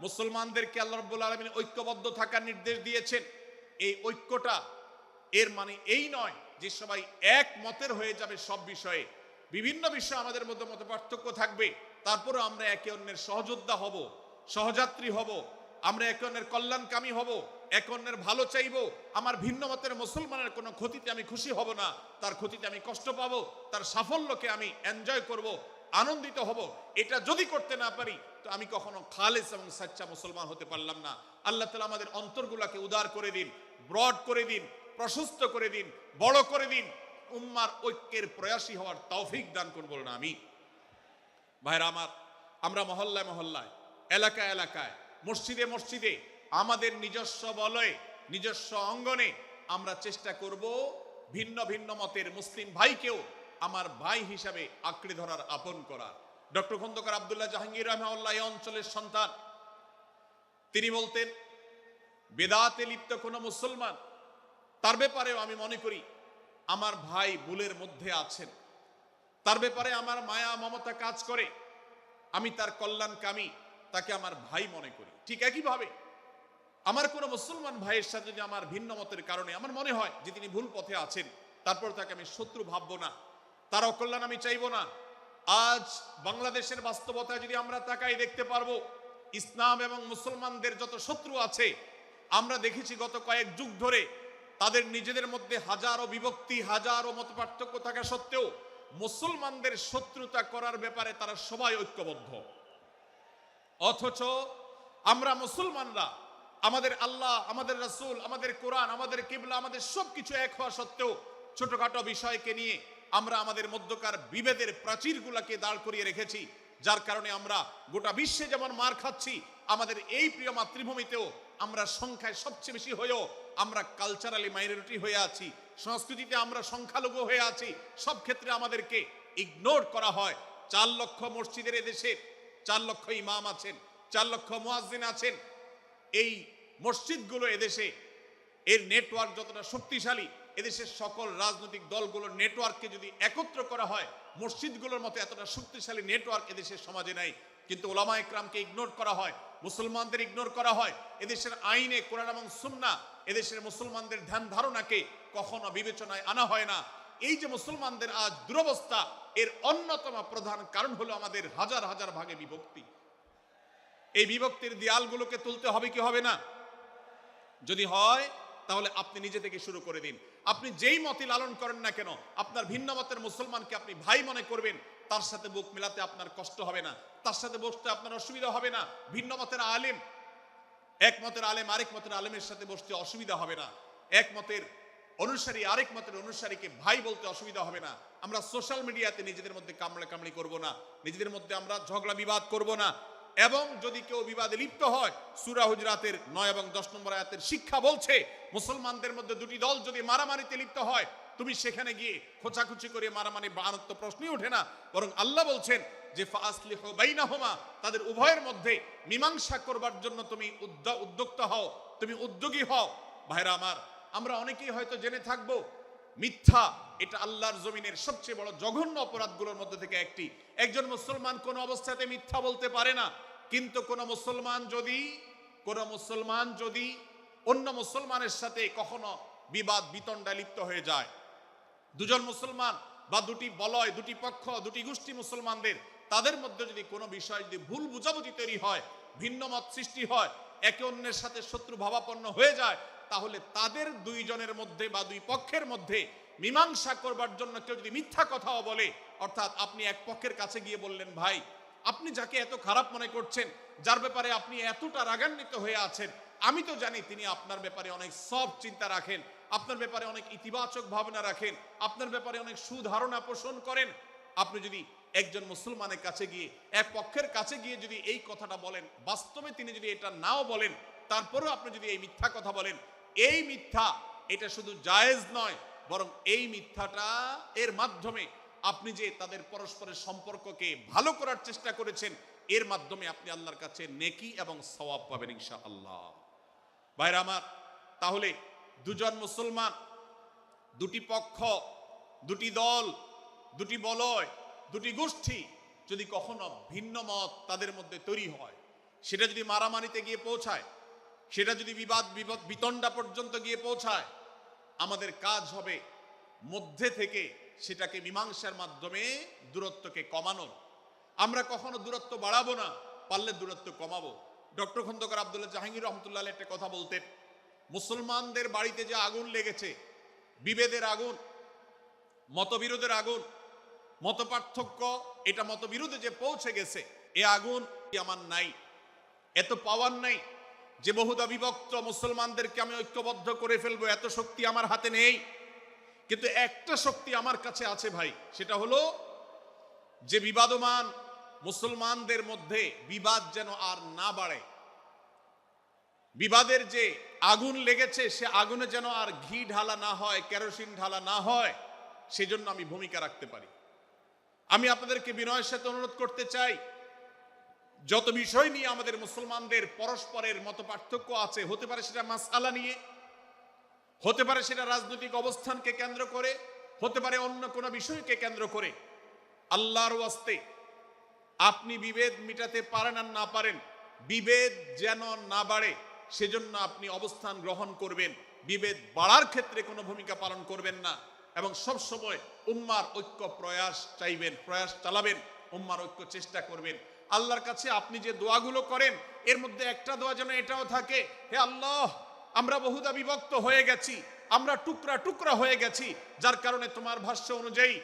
মুসলমানদেরকে আল্লাহ রাব্বুল আলামিন ঐক্যবদ্ধ থাকার নির্দেশ দিয়েছেন। এই ঐক্যটা এর মানে এই নয় যে সবাই এক মতের হয়ে যাবে সব বিষয়ে। বিভিন্ন বিষয়ে আমাদের মধ্যে মত পার্থক্য থাকবে, তারপরেও আমরা একে অন্যের সহযোদ্ধা হব, সহযাত্রী হব, আমরা একে অন্যের কল্যাণকামী হব, একে অন্যের ভালো চাইব। আমার ভিন্ন মতের মুসলমানের কোনো ক্ষতিতে আমি খুশি হব না, তার ক্ষতিতে আমি কষ্ট পাবো, তার সাফল্যকে আমি এনজয় করব, আনন্দিত হব। এটা যদি করতে না পারি তো আমি কখনো খালেস এবং সাচ্চা মুসলমান হতে পারলাম না। আল্লাহ তাআলা আমাদের অন্তরগুলোকে উদার করে দিন, ব্রড করে দিন, প্রশস্ত করে দিন, বড় করে দিন, উম্মার ঐক্যের প্রয়াসী হওয়ার তৌফিক দান করুন বলুন আমিন। ভাইরা আমার, আমরা মহল্লায় মহল্লায়, এলাকায় এলাকায়, মসজিদে মসজিদে, আমাদের নিজস্ব বলয়ে, নিজস্ব অঙ্গনে আমরা চেষ্টা করব ভিন্ন ভিন্ন মতের মুসলিম ভাইকেও আমার ভাই হিসাবে আঁকড়ে ধরার, আপন করার। ডক্টর খন্দকার আব্দুল্লাহ জাহাঙ্গীর রাহিমাহুল্লাহ এই অঞ্চলের সন্তান। তিনি বলতেন, বেদাতে লিপ্ত কোন মুসলমান, তার ব্যাপারেও আমি মনে করি আমার ভাই ভুলের মধ্যে আছেন, তার ব্যাপারে আমার মায়া মমতা কাজ করে, আমি তার কল্যাণকামী, তাকে আমার ভাই মনে করি। ঠিক একইভাবে আমার কোন মুসলমান ভাইয়ের সাথে যদি আমার ভিন্ন মতের কারণে আমার মনে হয় যে তিনি ভুল পথে আছেন, তারপর তাকে আমি শত্রু ভাববো না, তার অকল্যাণ আমি চাইবো না। আজ বাংলাদেশের বাস্তবতায় যদি আমরা তাকাই, দেখতে পারবো ইসলাম এবং মুসলমানদের যত শত্রু আছে, আমরা দেখেছি গত কয়েক যুগ ধরে তাদের নিজেদের মধ্যে হাজারো বিভক্তি, হাজারো মত পার্থক্য থাকা সত্ত্বেও মুসলমানদের শত্রুতা করার ব্যাপারে তারা সবাই ঐক্যবদ্ধ। অথচ আমরা মুসলমানরা আমাদের আল্লাহ, আমাদের রাসূল, আমাদের কোরআন, আমাদের কিবলা, আমাদের সবকিছু এক হওয়া সত্ত্বেও ছোটখাটো বিষয়কে নিয়ে আমরা আমাদের মধ্যকার বিভেদের প্রাচীরগুলোকে দাঁড় করিয়ে রেখেছি, যার কারণে আমরা গোটা বিশ্বে যেমন মার খাচ্ছি, আমাদের এই প্রিয় মাতৃভূমিতেও আমরা সংখ্যায় সবচেয়ে বেশি হয়েও আমরা কালচারালি মাইনরিটি হয়ে আছি, সংস্কৃতিতে আমরা সংখ্যালঘু হয়ে আছি। সব ক্ষেত্রে আমাদেরকে ইগনোর করা হয়। 4 লক্ষ মসজিদের এদেশে 4 লক্ষ ইমাম আছেন, 4 লক্ষ মুয়াজ্জিন আছেন। এই মসজিদগুলো এদেশে, এর নেটওয়ার্ক যতটা শক্তিশালী, এদেশের সকল রাজনৈতিক দলগুলোর নেটওয়ার্ককে যদি একত্র করা হয়, মসজিদগুলোর মতো এতটা শক্তিশালী নেটওয়ার্ক এদেশের সমাজে নাই। কিন্তু ওলামা একরামকে ইগনোর করা হয়, মুসলমানদের ইগনোর করা হয়। এদেশের আইনে কোরআন এবং সুন্নাহ, এদেশের মুসলমানদের ধ্যান ধারণাকে কখনো বিবেচনায় আনা হয় না। এই যে মুসলমানদের আজ দুরবস্থা, এর অন্যতম প্রধান কারণ হলো আমাদের হাজার হাজার ভাগে বিভক্তি। এই বিভক্তির দেয়ালগুলোকে তুলতে হবে কি হবে না? যদি হয় তাহলে আপনি নিজে থেকে শুরু করে দিন। আপনি যেই মতই লালন করেন না কেন, আপনার ভিন্ন মতের মুসলমানকে আপনি ভাই মনে করবেন, তার সাথে বুক মেলাতে আপনার কষ্ট হবে না, তার সাথে বসতে আপনার অসুবিধা হবে না। ভিন্ন মতের আলেম, এক মতের আলেম আরেক মতের আলেমের সাথে বসতে অসুবিধা হবে না। এক মতের অনুসারী আরেক মতের অনুসারীকে ভাই বলতে অসুবিধা হবে না। আমরা সোশ্যাল মিডিয়াতে নিজেদের মধ্যে কামড়াকামড়ি করব না, নিজেদের মধ্যে আমরা ঝগড়া বিবাদ করব না। এবং যদি কেউ বিবাদে লিপ্ত হয়, সূরা হুজরাতের 9 এবং 10 নম্বর আয়াতের শিক্ষা বলছে, মুসলমানদের মধ্যে দুটি দল যদি মারামারিতে লিপ্ত হয়, তুমি সেখানে গিয়ে খোঁচাখুচি করে মারামারি বানানোর তো প্রশ্নই ওঠে না। বরং আল্লাহ বলছেন যে ফাসলিহু বাইনাহুমা, তাদের উভয়ের মধ্যে মীমাংসা করবার জন্য তুমি উদ্যোক্তা হও, তুমি উদ্যোগী হও। ভাইরা আমার, আমরা অনেকেই হয়তো জেনে থাকবো মিথ্যা এটা আল্লাহর জমিনের সবচেয়ে বড় জঘন্য অপরাধগুলোর মধ্যে থেকে একটি। একজন মুসলমান কোন অবস্থাতে মিথ্যা বলতে পারে না, কিন্তু কোন মুসলমান যদি অন্য মুসলমানের সাথে কখনো বিবাদ বিতণ্ডা লিপ্ত হয়ে যায়, দুজন মুসলমান বা দুটি বলয়, দুটি পক্ষ, দুটি গোষ্ঠী মুসলমানদের, তাদের মধ্যে যদি কোনো বিষয় যদি ভুল বুঝাবুঝি তৈরি হয়, ভিন্ন মত সৃষ্টি হয়, একে অন্যের সাথে শত্রু ভাবাপন্ন হয়ে যায়, তাহলে তাদের দুইজনের মধ্যে বা দুই পক্ষের মধ্যে মীমাংসা করবার জন্য কেউ যদি মিথ্যা কথাও বলে, অর্থাৎ আপনি এক পক্ষের কাছে গিয়ে বললেন, ভাই আপনি যাকে এত খারাপ মনে করছেন, যার ব্যাপারে আপনি এতটা রাগান্বিত হয়ে আছেন, আমি তো জানি তিনি আপনার ব্যাপারে অনেক সফট চিন্তা রাখেন, আপনার ব্যাপারে অনেক ইতিবাচক ভাবনা রাখেন, আপনার ব্যাপারে অনেক সুধারণা পোষণ করেন। আপনি যদি একজন মুসলমানের কাছে গিয়ে, এক পক্ষের কাছে গিয়ে যদি এই কথাটা বলেন, বাস্তবে তিনি যদি এটা নাও বলেন, তারপরেও আপনি যদি এই মিথ্যা কথা বলেন, এই মিথ্যা এটা শুধু জায়েজ নয়, বরং এই মিথ্যাটা এর মাধ্যমে আপনি যে তাদের পরস্পরের সম্পর্ককে ভালো করার চেষ্টা করেছেন, এর মাধ্যমে আপনি আল্লাহর কাছে নেকি এবং সওয়াব পাবেন ইনশাআল্লাহ। ভাইরা আমার, তাহলে দুজন মুসলমান, দুটি পক্ষ, দুটি দল, দুটি বলয়, দুটি গোষ্ঠী যদি কখনো ভিন্ন মত তাদের মধ্যে তৈরি হয়, সেটা যদি মারামারিতে গিয়ে পৌঁছায়, সেটা যদি বিবাদ বিতণ্ডা পর্যন্ত গিয়ে পৌঁছায়, আমাদের কাজ হবে মধ্যে থেকে সেটাকে মীমাংসার মাধ্যমে দূরত্বকে কমানো। আমরা কখনো দূরত্ব বাড়াবো না, পারলে দূরত্ব কমাবো। ডক্টর খন্দকার আব্দুল্লাহ জাহাঙ্গীর রহমতুল্লাহ একটা কথা বলতেন, মুসলমানদের বাড়িতে যে আগুন লেগেছে, বিভেদের আগুন, মতবিরোধের আগুন, মত পার্থক্য, এটা মতবিরোধে যে পৌঁছে গেছে, এ আগুন আমার নাই, এত পাওয়ার নাই যে বহুদা বিভক্ত মুসলমানদেরকে আমি ঐক্যবদ্ধ করে ফেলবো, এত শক্তি আমার হাতে নেই। কিন্তু একটা শক্তি আমার কাছে আছে ভাই, সেটা হলো যে বিবাদমান মুসলমানদের মধ্যে বিবাদ যেন আর না বাড়ে, বিবাদের যে আগুন লেগেছে সে আগুনে যেন আর ঘি ঢালা না হয়, কেরোসিন ঢালা না হয়, সেজন্য আমি ভূমিকা রাখতে পারি। আমি আপনাদেরকে বিনয়ের সাথে অনুরোধ করতে চাই, যত বিষয় নিয়ে আমাদের মুসলমানদের পরস্পরের মত পার্থক্য আছে, হতে পারে সেটা মাসআলা নিয়ে, হতে পারে সেটা রাজনৈতিক অবস্থানকে কেন্দ্র করে, হতে পারে অন্য কোনো বিষয়কে কেন্দ্র করে, আল্লাহর ওয়াস্তে আপনি বিভেদ মিটাতে পারেন আর না পারেন, বিভেদ যেন না বাড়ে সেজন্য আপনি অবস্থান গ্রহণ করবেন, বিভেদ বাড়ার ক্ষেত্রে কোনো ভূমিকা পালন করবেন না, এবং সব সময় উম্মার ঐক্য প্রয়াস চাইবেন, প্রয়াস চালাবেন, উম্মার ঐক্য চেষ্টা করবেন। আল্লাহর কাছে আপনি যে দোয়াগুলো করেন, এর মধ্যে একটা দোয়া যেন এটাও থাকে, হে আল্লাহ, আমরা বহুদা বিভক্ত হয়ে গেছি, আমরা টুকরা টুকরা হয়ে গেছি, যার কারণে তোমার ভাষ্য অনুযায়ী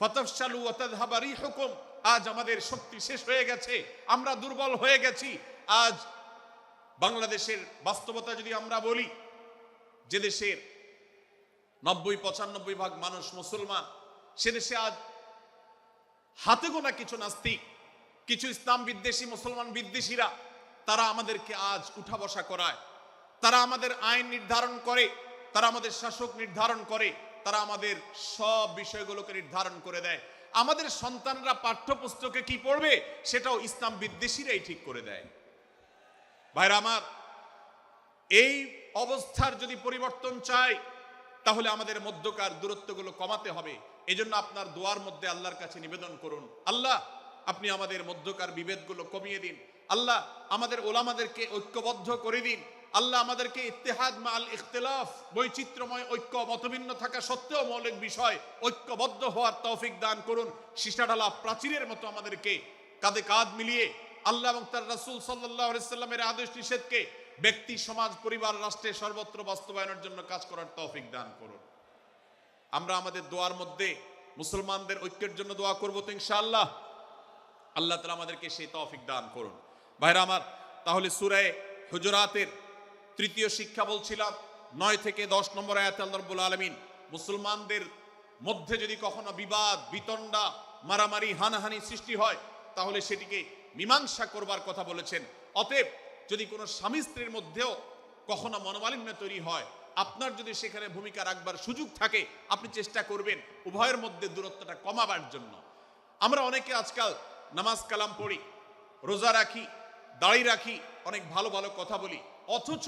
ফাতাফশালু ওয়া তাযহাবা রিহুকুম, আজ আমাদের শক্তি শেষ হয়ে গেছে, আমরা দুর্বল হয়ে গেছি। আজ বাংলাদেশের বাস্তবতা যদি আমরা বলি, যে দেশের 90-95 ভাগ মানুষ মুসলমান, সে দেশে আজ হাতে গোনা কিছু নাস্তিক, কিছু ইসলাম বিদ্বেষী, মুসলমান বিদ্বেষীরা, তারা আমাদেরকে আজ উঠা বসা করায়, তারা আমাদের আইন নির্ধারণ করে, তারা আমাদের শাসক নির্ধারণ করে, তারা আমাদের সব বিষয়গুলোকে নির্ধারণ করে দেয়। আমাদের সন্তানরা পাঠ্যপুস্তকে কি পড়বে সেটাও ইসলাম বিদ্বেষীরাই ঠিক করে দেয়। ভাইরা আমার, এই অবস্থার যদি পরিবর্তন চাই, তাহলে আমাদের মধ্যকার দূরত্বগুলো কমাতে হবে। এজন্য আপনার দোয়ার মধ্যে আল্লাহর কাছে নিবেদন করুন, আল্লাহ আপনি আমাদের মধ্যকার বিভেদগুলো কমিয়ে দিন, আল্লাহ আমাদের ওলামাদেরকে ঐক্যবদ্ধ করে দিন, আল্লাহ আমাদেরকে ইত্তেহাদ মাল ইখতিলাফ, বৈচিত্র্যময় ঐক্য, মতভিন্ন থাকা সত্ত্বেও মৌলিক বিষয় ঐক্যবদ্ধ হওয়ার তৌফিক দান করুন। সীসাঢালা প্রাচীরের মতো আমাদেরকে কাঁধে কাঁধ মিলিয়ে আল্লাহ এবং তার রাসূল সাল্লাল্লাহু আলাইহি সাল্লামের আদেশ নিষেধকে ব্যক্তি, সমাজ, পরিবার, রাষ্ট্রে সর্বত্র বাস্তবায়নের জন্য কাজ করার তৌফিক দান করুন। আমরা আমাদের দোয়ার মধ্যে মুসলমানদের ঐক্যের জন্য দোয়া করব তো ইনশাআল্লাহ। আল্লাহ তাআলা আমাদেরকে সেই তৌফিক দান করুন। ভাইরা আমার, তাহলে সূরা হুজুরাতের তৃতীয় শিক্ষা বলছিলাম, 9 থেকে 10 নম্বর আয়াতে আল্লাহ রাব্বুল আলামিন মুসলমানদের মধ্যে যদি কখনো বিবাদ বিতণ্ডা, মারামারি, হানাহানি সৃষ্টি হয়, তাহলে সেটিকে মীমাংসা করবার কথা বলেছেন। অতএব যদি কোনো স্বামী স্ত্রীর মধ্যেও কখনো মনোমালিন্য তৈরি হয়, আপনার যদি সেখানে ভূমিকা রাখবার সুযোগ থাকে, আপনি চেষ্টা করবেন উভয়ের মধ্যে দূরত্বটা কমাবার জন্য। আমরা অনেকে আজকাল নামাজ কালাম পড়ি, রোজা রাখি, দাড়ি রাখি, অনেক ভালো ভালো কথা বলি, অথচ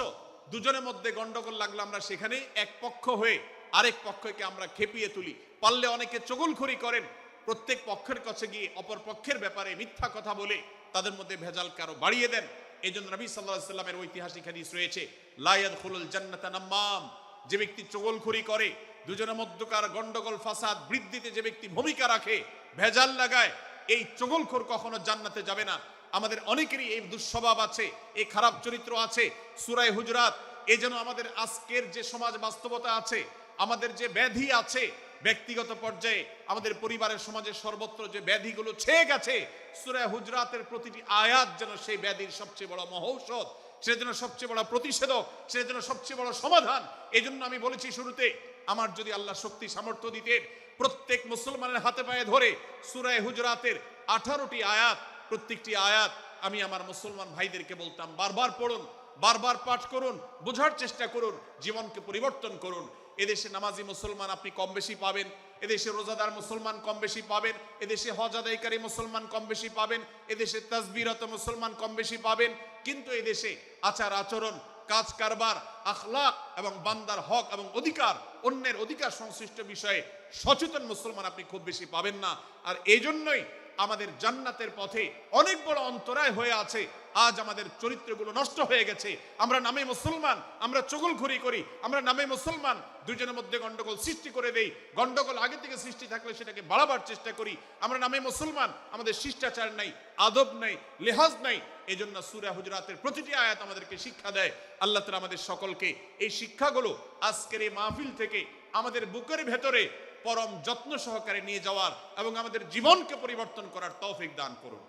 দুজনের মধ্যে গন্ডগোল লাগলো, আমরা সেখানে এক পক্ষ হয়ে আরেক পক্ষকে আমরা খেপিয়ে তুলি। পারলে অনেকে চগলখড়ি করেন, প্রত্যেক পক্ষের কাছে গিয়ে অপর পক্ষের ব্যাপারে মিথ্যা কথা বলে তাদের মধ্যে ভেজালকে আরো বাড়িয়ে দেন। এই জন্য নবী সাল্লাল্লাহু আলাইহি ওয়াসাল্লামের ঐতিহাসিক হাদিস রয়েছে, লা ইয়াদখুলুল জান্নাতা নাম্মাম, যে ব্যক্তি চগলখড়ি করে, দুজনের মধ্যকার গন্ডগোল ফাসাদ বৃদ্ধিতে যে ব্যক্তি ভূমিকা রাখে, ভেজাল লাগায়, এই চগলখোর কখনো জান্নাতে যাবে না। আমাদের অনেকেরই এই দুঃস্বভাব আছে, এই খারাপ চরিত্র আছে। সূরা হুজুরাত, এই যেন আমাদের আজকের যে সমাজ বাস্তবতা আছে, আমাদের যে ব্যাধি আছে ব্যক্তিগত পর্যায়ে, আমাদের পরিবারের সমাজের সর্বত্র যে ব্যাধিগুলো ছেয়ে গেছে, সূরা হুজুরাতের প্রতিটি আয়াত যেন সেই ব্যাধির সবচেয়ে বড় মহৌষধ, সেটার জন্য সবচেয়ে বড় প্রতিষেধক, সেটার জন্য সবচেয়ে বড় সমাধান। এই জন্য আমি বলেছি শুরুতে, আমার যদি আল্লাহ শক্তি সামর্থ্য দিতেন, প্রত্যেক মুসলমানের হাতে পায়ে ধরে সূরা হুজুরাতের 18টি আয়াত, প্রত্যেকটি আয়াত আমি আমার মুসলমান ভাইদেরকে বলতাম, বারবার পড়ুন, বারবার পাঠ করুন, বোঝার চেষ্টা করুন, জীবনকে পরিবর্তন করুন। এদেশে নামাজি মুসলমান আপনি কম বেশি পাবেন, এদেশে রোজাদার মুসলমান কম বেশি পাবেন, এদেশে হজ আদায়কারী মুসলমান কম বেশি পাবেন, এদেশে তাসবিরত মুসলমান কম বেশি পাবেন, কিন্তু এদেশে আচার আচরণ, কাজ কারবার, আখলাক এবং বান্দার হক এবং অধিকার, অন্যের অধিকার সংশ্লিষ্ট বিষয়ে সচেতন মুসলমান আপনি খুব বেশি পাবেন না। আর এই জন্যই আমাদের জান্নাতের পথে অনেক বড় অন্তরায় হয়ে আছে। আজ আমাদের চরিত্রগুলো নষ্ট হয়ে গেছে। আমরা নামে মুসলমান, আমরা চগলখড়ি করি, আমরা নামে মুসলমান, দুজনের মধ্যে গন্ডগোল সৃষ্টি করে দেই। গন্ডগোল আগে থেকে সৃষ্টি থাকলে সেটাকে বাড়াবার চেষ্টা করি। আমরা নামে মুসলমান, আমাদের শিষ্টাচার নাই, আদব নাই, লেহাজ নাই। এই জন্য সূরা হুজুরাতের প্রতিটি আয়াত আমাদেরকে শিক্ষা দেয়। আল্লাহ তাআলা আমাদের সকলকে এই শিক্ষাগুলো আজকের এই মাহফিল থেকে আমাদের বুকের ভেতরে পরম যত্ন সহকারে নিয়ে যাওয়ার এবং আমাদের জীবনকে পরিবর্তন করার তৌফিক দান করুন।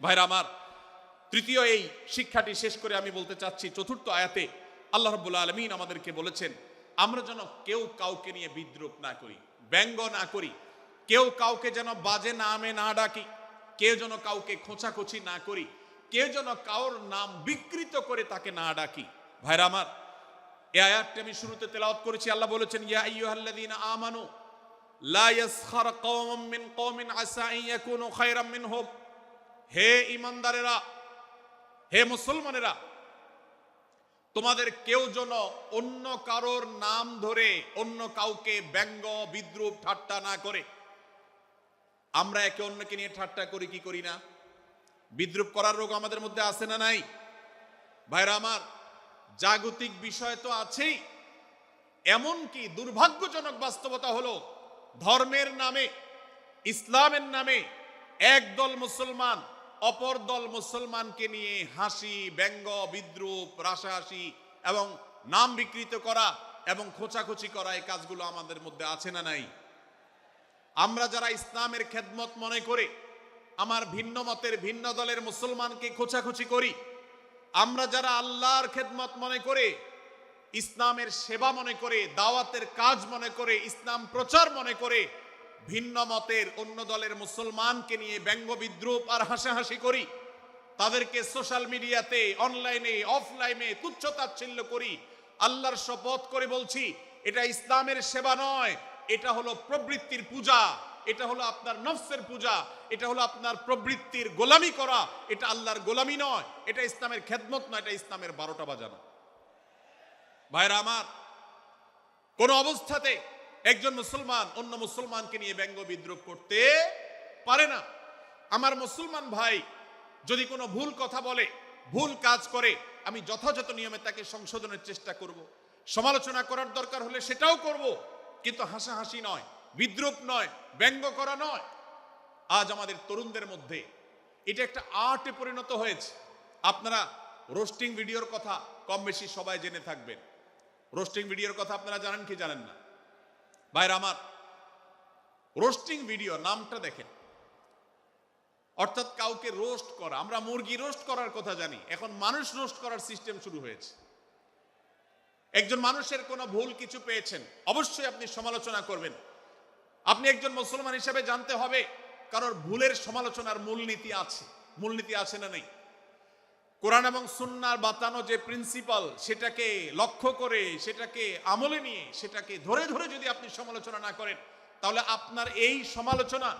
ভাইরা আমার, তৃতীয় এই শিক্ষাটি শেষ করে আমি বলতে চাচ্ছি, চতুর্থ আয়াতে আল্লাহ রাব্বুল আলামিন আমাদেরকে বলেছেন, আমরা যেন কেউ কাউকে নিয়ে বিদ্রূপ না করি, ব্যঙ্গ না করি, কেউ কাউকে যেন বাজে নামে না ডাকি, কেউ যেন কাউকে খোঁচাখুচি না করি, কেউ যেন কাউর নাম বিকৃত করে তাকে না ডাকি। ভাইরা আমার, এই আয়াতটি আমি শুরুতে তেলাওয়াত করেছি। আল্লাহ বলেছেন, ইয়া আইয়ুহাল্লাযীনা আমানু লা ইয়াসখার কওমুম মিন কওমিন আসা আন ইয়াকুনু খায়রাম মিনহুম। হে ঈমানদারেরা, হে মুসলমানেরা, তোমাদের কেউ যেন অন্য কারোর নাম ধরে অন্য কাউকে ব্যঙ্গ বিদ্রূপ ঠাট্টা না করে। আমরা একে অন্যকে নিয়ে ঠাট্টা করি কি করি না? বিদ্রূপ করার রোগ আমাদের মধ্যে আছে না নাই? ভাইরা আমার, জাগতিক বিষয় তো আছেই, এমনকি দুর্ভাগ্যজনক বাস্তবতা হলো ধর্মের নামে, ইসলামের নামে একদল মুসলমান অপর দল মুসলমানকে নিয়ে হাসি, ব্যঙ্গ, বিদ্রূপ, রাসাহাসি এবং নাম বিকৃত করা এবং খোঁচাখুচি করা, এই কাজগুলো আমাদের মধ্যে আছে না নাই? আমরা যারা ইসলামের খেদমত মনে করে আমার ভিন্ন মতের ভিন্ন দলের মুসলমানকে খোঁচাখুচি করি, আমরা যারা আল্লাহর খেদমত মনে করে, ইসলামের সেবা মনে করে, দাওয়াতের কাজ মনে করে, ইসলাম প্রচার মনে করে ভিন্ন মতের অন্য দলের মুসলমানকে নিয়ে ব্যঙ্গ বিদ্রূপ আর হাসাহাসি করি, তাদেরকে সোশ্যাল মিডিয়াতে, অনলাইনে, অফলাইনে তুচ্ছ-তাচ্ছিল্য করি, আল্লাহর শপথ করে বলছি, এটা ইসলামের সেবা নয়, এটা হলো প্রবৃত্তির পূজা, এটা হলো আপনার নফসের পূজা, এটা হলো আপনার প্রবৃত্তির গোলামি করা, এটা আল্লাহর গোলামি নয়, এটা ইসলামের খেদমত নয়, এটা ইসলামের 12টা বাজানো। ভাইরা আমার, কোন অবস্থাতে একজন মুসলমান অন্য মুসলমানকে নিয়ে ব্যঙ্গ বিদ্রূপ করতে পারে না। আমার মুসলমান ভাই যদি কোনো ভুল কথা বলে, ভুল কাজ করে, আমি যথাযথ নিয়মে তাকে সংশোধনের চেষ্টা করব, সমালোচনা করার দরকার হলে সেটাও করব, কিন্তু হাসাহাসি নয়, বিদ্রূপ নয়, ব্যঙ্গ করা নয়। আজ আমাদের তরুণদের মধ্যে এটা একটা আর্টে পরিণত হয়েছে। আপনারা রোস্টিং ভিডিওর কথা কম বেশি সবাই জেনে থাকবেন। রোস্টিং ভিডিওর কথা আপনারা জানেন কি জানেন না? ভাইরা আমার, রোস্টিং ভিডিও নামটা দেখেন, অর্থাৎ কাউকে রোস্ট করা। আমরা মুরগি রোস্ট করার কথা জানি, এখন মানুষ রোস্ট করার সিস্টেম শুরু হয়েছে। একজন মানুষের কোনো ভুল কিছু পেয়েছেন, অবশ্যই আপনি সমালোচনা করবেন। আপনি একজন মুসলমান হিসেবে জানতে হবে কারোর ভুলের সমালোচনার মূলনীতি আছে। মূলনীতি আছে না নেই? কোরআন এবং সুন্নাহর বাতানো যে প্রিন্সিপাল, সেটাকে লক্ষ্য করে, সেটাকে আমলে নিয়ে, সেটাকে ধরে ধরে যদি আপনি সমালোচনা না করেন, তাহলে আপনার এই সমালোচনা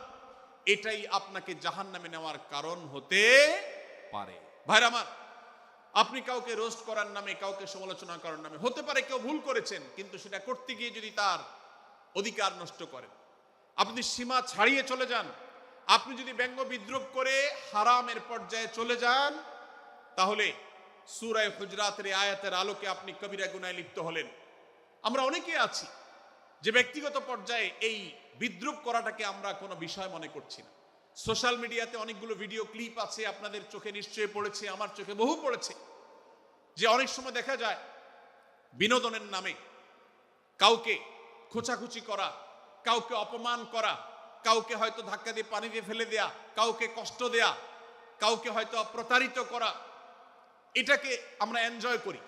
এটাই আপনাকে জাহান্নামে নেওয়ার কারণ হতে পারে। ভাইরা আমার, আপনি কাউকে রোস্ট করার নামে, কাউকে সমালোচনা করার নামে, হতে পারে কেউ ভুল করেছেন, কিন্তু সেটা করতে গিয়ে যদি তার অধিকার নষ্ট করেন, আপনি সীমা ছাড়িয়ে চলে যান, আপনি যদি ব্যঙ্গ বিদ্রুপ করে হারামের পর্যায়ে চলে যান, তাহলে সূরা হুজরাতের আয়াতের আলোকে আপনি কবিরা গুনাহে লিপ্ত হলেন। আমরা অনেকে আছি যে ব্যক্তিগত পর্যায়ে এই বিদ্রুপ করাটাকে আমরা কোনো বিষয় মনে করছি না। সোশ্যাল মিডিয়াতে অনেকগুলো ভিডিও ক্লিপ আছে, আপনাদের চোখে নিশ্চয়ই পড়েছে, আমার চোখে বহু পড়েছে, যে অনেক সময় দেখা যায় বিনোদনের নামে কাউকে খোঁচাখুচি করা, কাউকে অপমান করা, কাউকে হয়তো ধাক্কা দিয়ে পানি দিয়ে ফেলে দেয়া, কাউকে কষ্ট দেয়া, কাউকে হয়তো প্রতারিত করা, এটাকে আমরা এনজয় করি।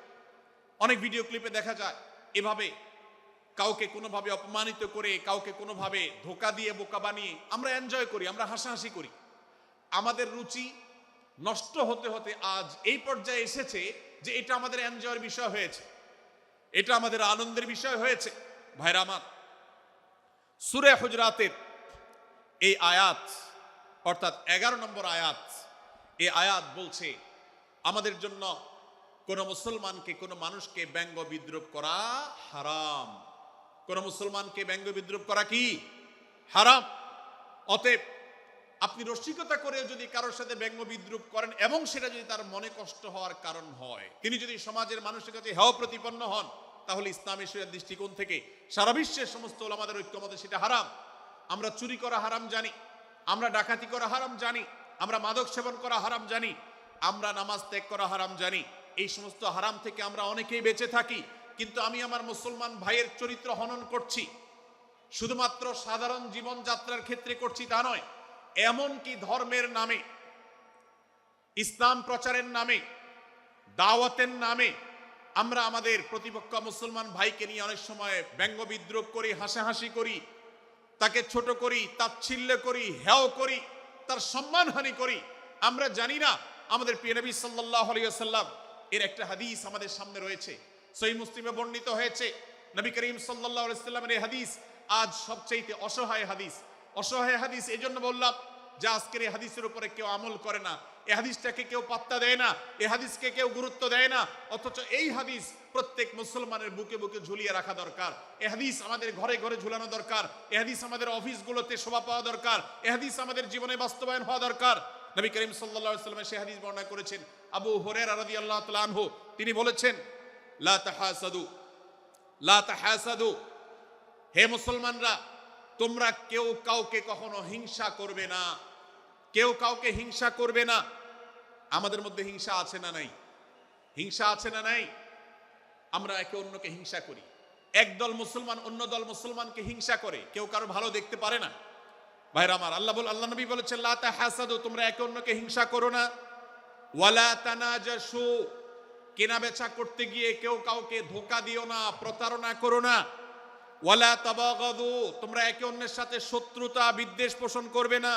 অনেক ভিডিও ক্লিপে দেখা যায় এভাবে কাউকে কোনোভাবে অপমানিত করে, কাউকে কোনোভাবে ধোকা দিয়ে বোকা বানিয়ে আমরা এনজয় করি, আমরা হাসাহাসি করি। আমাদের রুচি নষ্ট হতে হতে আজ এই পর্যায়ে এসেছে যে এটা আমাদের এনজয়ের বিষয় হয়েছে, এটা আমাদের আনন্দের বিষয় হয়েছে। ভাইরা আমার, সূরা হুজরাতের এই আয়াত অর্থাৎ 11 নম্বর আয়াত, এই আয়াত বলছে আমাদের জন্য কোন মুসলমানকে, কোন মানুষকে ব্যঙ্গ বিদ্রুপ করা হারাম। কোন মুসলমানকে ব্যঙ্গ বিদ্রুপ করা কি হারাম। অতএব আপনি রসিকতা করে যদি কারোর সাথে ব্যঙ্গ বিদ্রুপ করেন এবং সেটা যদি তার মনে কষ্ট হওয়ার কারণ হয়, তিনি যদি সমাজের মানুষের কাছে হেয় প্রতিপন্ন হন, তাহলে ইসলামী শরীয়তের দৃষ্টিকোণ থেকে সারা বিশ্বের সমস্ত ওলামাদের ঐক্যমতে সেটা হারাম। আমরা চুরি করা হারাম জানি, আমরা ডাকাতি করা হারাম জানি, আমরা মাদক সেবন করা হারাম জানি, আমরা নামাজ ত্যাগ করা হারাম জানি। এই সমস্ত হারাম থেকে আমরা অনেকেই বেঁচে থাকি, কিন্তু আমি আমার মুসলমান ভাইয়ের চরিত্র হনন করছি, শুধুমাত্র সাধারণ জীবনযাত্রার ক্ষেত্রে করছি তা নয়, এমনকি ধর্মের নামে, ইসলাম প্রচারের নামে, দাওয়াতের নামে আমরা আমাদের প্রতিপক্ষ মুসলমান ভাইকে নিয়ে অনেক সময় ব্যঙ্গ বিদ্রুপ করি, হাসাহাসি করি, তাকে ছোট করি, তাচ্ছিল্য করি, হেয় করি, তার সম্মানহানি করি। আমরা জানি না আমাদের প্রিয় নবী সাল্লাল্লাহু আলাইহি ওয়াসাল্লাম এর একটা হাদিস আমাদের সামনে রয়েছে, সহিহ মুসলিমে বর্ণিত হয়েছে। নবী করিম সাল্লাল্লাহু আলাইহি ওয়াসাল্লামের এই হাদিস আজ সবচেয়ে অসহায় হাদিস। অসহায় হাদিস এই জন্য বললাম যে আজকের এই হাদিসের উপরে কেউ আমল করে না, এই হাদিসটাকে কেউ পাত্তা দেয় না, এই হাদিসকে কেউ গুরুত্ব দেয় না, অথচ এই হাদিস প্রত্যেক মুসলমানের বুকে বুকে ঝুলিয়ে রাখা দরকার। এই হাদিস আমাদের ঘরে ঘরে ঝুলানো দরকার, এই হাদিস আমাদের অফিসগুলোতে শোভা পাওয়া দরকার, এই হাদিস আমাদের জীবনে বাস্তবায়ন হওয়া দরকার। নবী করিম সাল্লাল্লাহু আলাইহি ওয়াসাল্লাম সেই হাদিস বর্ণনা করেছেন। আবু হুরায়রা রাদিয়াল্লাহু তাআলা আনহু তিনি বলেছেন, লা তাহাসাদু, লা তাহাসাদু, হে মুসলমানরা, তোমরা কেউ কাউকে কখনো হিংসা করবে না, কেউ কাউকে হিংসা করবে না। আমাদের মধ্যে হিংসা আছে না নাই? হিংসা আছে না নাই? আমরা একে অন্যকে হিংসা করি। একদল মুসলমান অন্য দল মুসলমানকে হিংসা করে, কেউ কারো ভালো দেখতে পারে না। ভাইরা আমার, আল্লাহ নবী বলেছেন, লা তাহাসাদু, তোমরা একে অন্যকে হিংসা করো না। ওয়ালা তানাজাসু, কেনা বেচা করতে গিয়ে কেউ কাউকে ধোঁকা দিও না, প্রতারণা করো না। ওয়ালা তাবাগাদু, তোমরা একে অন্যের সাথে শত্রুতা বিদ্বেষ পোষণ করবে না।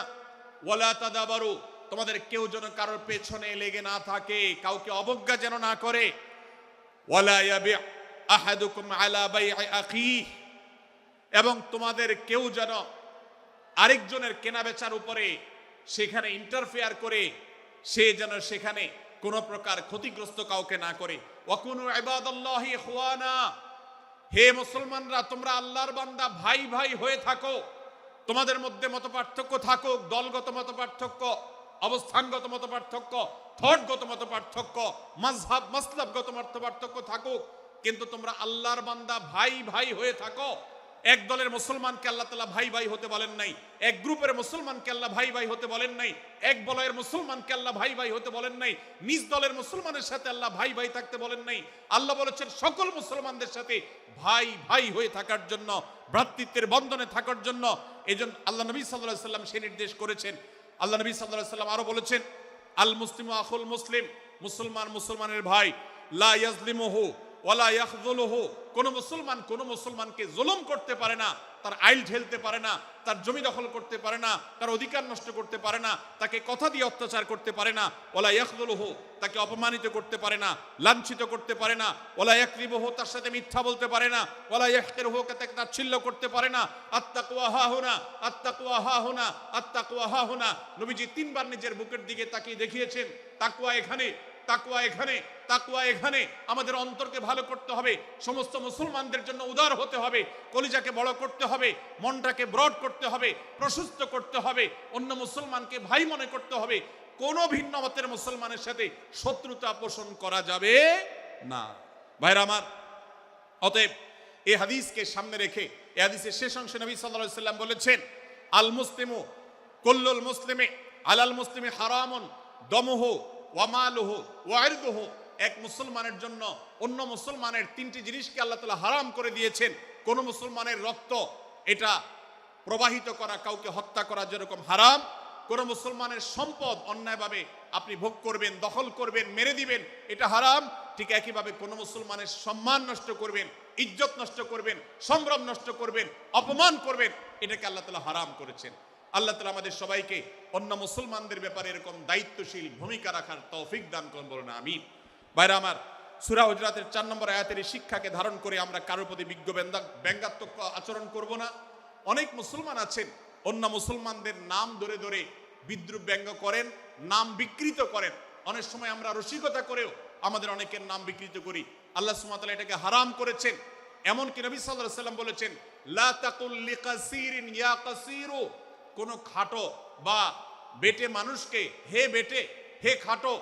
ওয়ালা তাদাবারু, তোমাদের কেউ যেন কারোর পেছনে লেগে না থাকে, কাউকে অবজ্ঞা যেন না করে। ওয়ালা ইয়াবি আহাদুকুম আলা বাই'i আখিহি, এবং তোমাদের কেউ যেন আরেকজনের কেনা বেচার উপরে সেখানে ইন্টারফেয়ার করে সে যেন সেখানে কোন প্রকার ক্ষতিগ্রস্ত কাউকে না করে। ওয়াকুনু ইবাদাল্লাহি ইখওয়ানা, হে মুসলমানরা, তোমরা আল্লাহর বান্দা, ভাই ভাই হয়ে থাকো। তোমাদের মধ্যে মতপার্থক্য থাকুক, দলগত মতপার্থক্য, অবস্থানগত মতপার্থক্য, থটগত মতপার্থক্য, মাযহাব মাসলাবগত মতপার্থক্য থাকুক, কিন্তু তোমরা আল্লাহর বান্দা, ভাই ভাই হয়ে থাকো। এক দলের মুসলমানকে আল্লাহ তাআলা ভাই ভাই হতে বলেন নাই, এক গ্রুপের মুসলমানকে আল্লাহ ভাই ভাই হতে বলেন নাই, এক বলয়ের মুসলমানকে আল্লাহ ভাই ভাই হতে বলেন নাই, নিজ দলের মুসলমানের সাথে আল্লাহ ভাই ভাই থাকতে বলেন নাই। আল্লাহ বলেছেন সকল মুসলমানদের সাথে ভাই ভাই হয়ে থাকার জন্য, ভ্রাতৃত্বের বন্ধনে থাকার জন্য। এজন্য আল্লাহ নবী সাল্লাল্লাহু আলাইহি ওয়াসাল্লাম সে নির্দেশ করেছেন। আল্লাহ নবী সাল্লাল্লাহু আলাইহি ওয়াসাল্লাম আরো বলেছেন, আল মুসলিমু আখুল মুসলিম, মুসলমান মুসলমানের ভাই, লা ইয়াজলিমুহু ওয়ালা ইয়াখযুলুহু, কোন মুসলমান কোন মুসলমানকে জুলুম করতে পারে না, তার আইল ঠেলতে পারে না, তার জমি দখল করতে পারে না, তার অধিকার নষ্ট করতে পারে না, তাকে কথা দিয়ে অত্যাচার করতে পারে না। ওয়ালা ইয়াখযুলুহু, তাকে অপমানিত করতে পারে না, লাঞ্ছিত করতে পারে না। ওয়ালা ইয়াকযিবুহু, তার সাথে মিথ্যা বলতে পারে না। ওয়ালা ইয়াহকিরুহু, তাকে তাচ্ছিল্য করতে পারে না। আত্তাকওয়া হাহুনা, আত্তাকওয়া হাহুনা, আত্তাকওয়া হাহুনা। নবীজি তিনবার নিজের বুকের দিকে তাকিয়ে দেখিয়েছেন, তাকওয়া এখানে, তাকওয়া এখানে, তাকওয়া এখানে। আমাদের অন্তরকে ভালো করতে হবে, সমস্ত মুসলমানদের জন্য উদার হতে হবে, কলিজাকে বড় করতে হবে, মনটাকে ব্রড করতে হবে, প্রশস্ত করতে হবে, অন্য মুসলমানকে ভাই মনে করতে হবে। কোনো ভিন্ন মতের মুসলমানের সাথে শত্রুতা পোষণ করা যাবে না। ভাইরা আমার, অতএব এই হাদিসকে সামনে রেখে এই হাদিসের শেষ অংশে নবী সাল্লাল্লাহু আলাইহি সাল্লাম বলেছেন, আল মুসলিমু কুল্লুল মুসলিমি আলাল মুসলিমি হারামুন দমুহু ওয়া মালুহু ওয়া ইরদুহু। এক মুসলমানের জন্য অন্য মুসলমানের তিনটি জিনিসকে আল্লাহ তাআলা হারাম করে দিয়েছেন। কোন মুসলমানের রক্ত এটা প্রবাহিত করা, কাউকে হত্যা করা যেরকম হারাম, কোন মুসলমানের সম্পদ অন্যায়ভাবে আপনি ভোগ করবেন, দখল করবেন, মেরে দিবেন, এটা হারাম। ঠিক একইভাবে কোন মুসলমানের সম্মান নষ্ট করবেন, ইজ্জত নষ্ট করবেন, সম্ভ্রম নষ্ট করবেন, অপমান করবেন, এটাকে আল্লাহ তাআলা হারাম করেছেন। আল্লাহ তাআলা আমাদের সবাইকে অন্য মুসলমানদের ব্যাপারে এরকম দায়িত্বশীল ভূমিকা রাখার তৌফিক দান করুন, বলুন আমিন। ভাইরা আমার, সূরা হুজরাতের 4 নম্বর আয়াতের এই শিক্ষাকে ধারণ করে আমরা কারোর প্রতি ব্যঙ্গাত্মক আচরণ করব না। অনেক মুসলমান আছেন অন্য মুসলমানদের নাম ধরে ধরে বিদ্রুপ ব্যঙ্গ করেন, নাম বিকৃত করেন। অনেক সময় আমরা রসিকতা করেও আমাদের অনেকের নাম বিকৃত করি। আল্লাহ সুবহানাহু ওয়া তাআলা এটাকে হারাম করেছেন। এমনকি নবী সাল্লাল্লাহু আলাইহি সাল্লাম বলেছেন, লা তাকুল লিকাসিরিন ইয়া কাসিরু। কোন খাটো বা বেটে মানুষকে হে বেটে, হে খাটো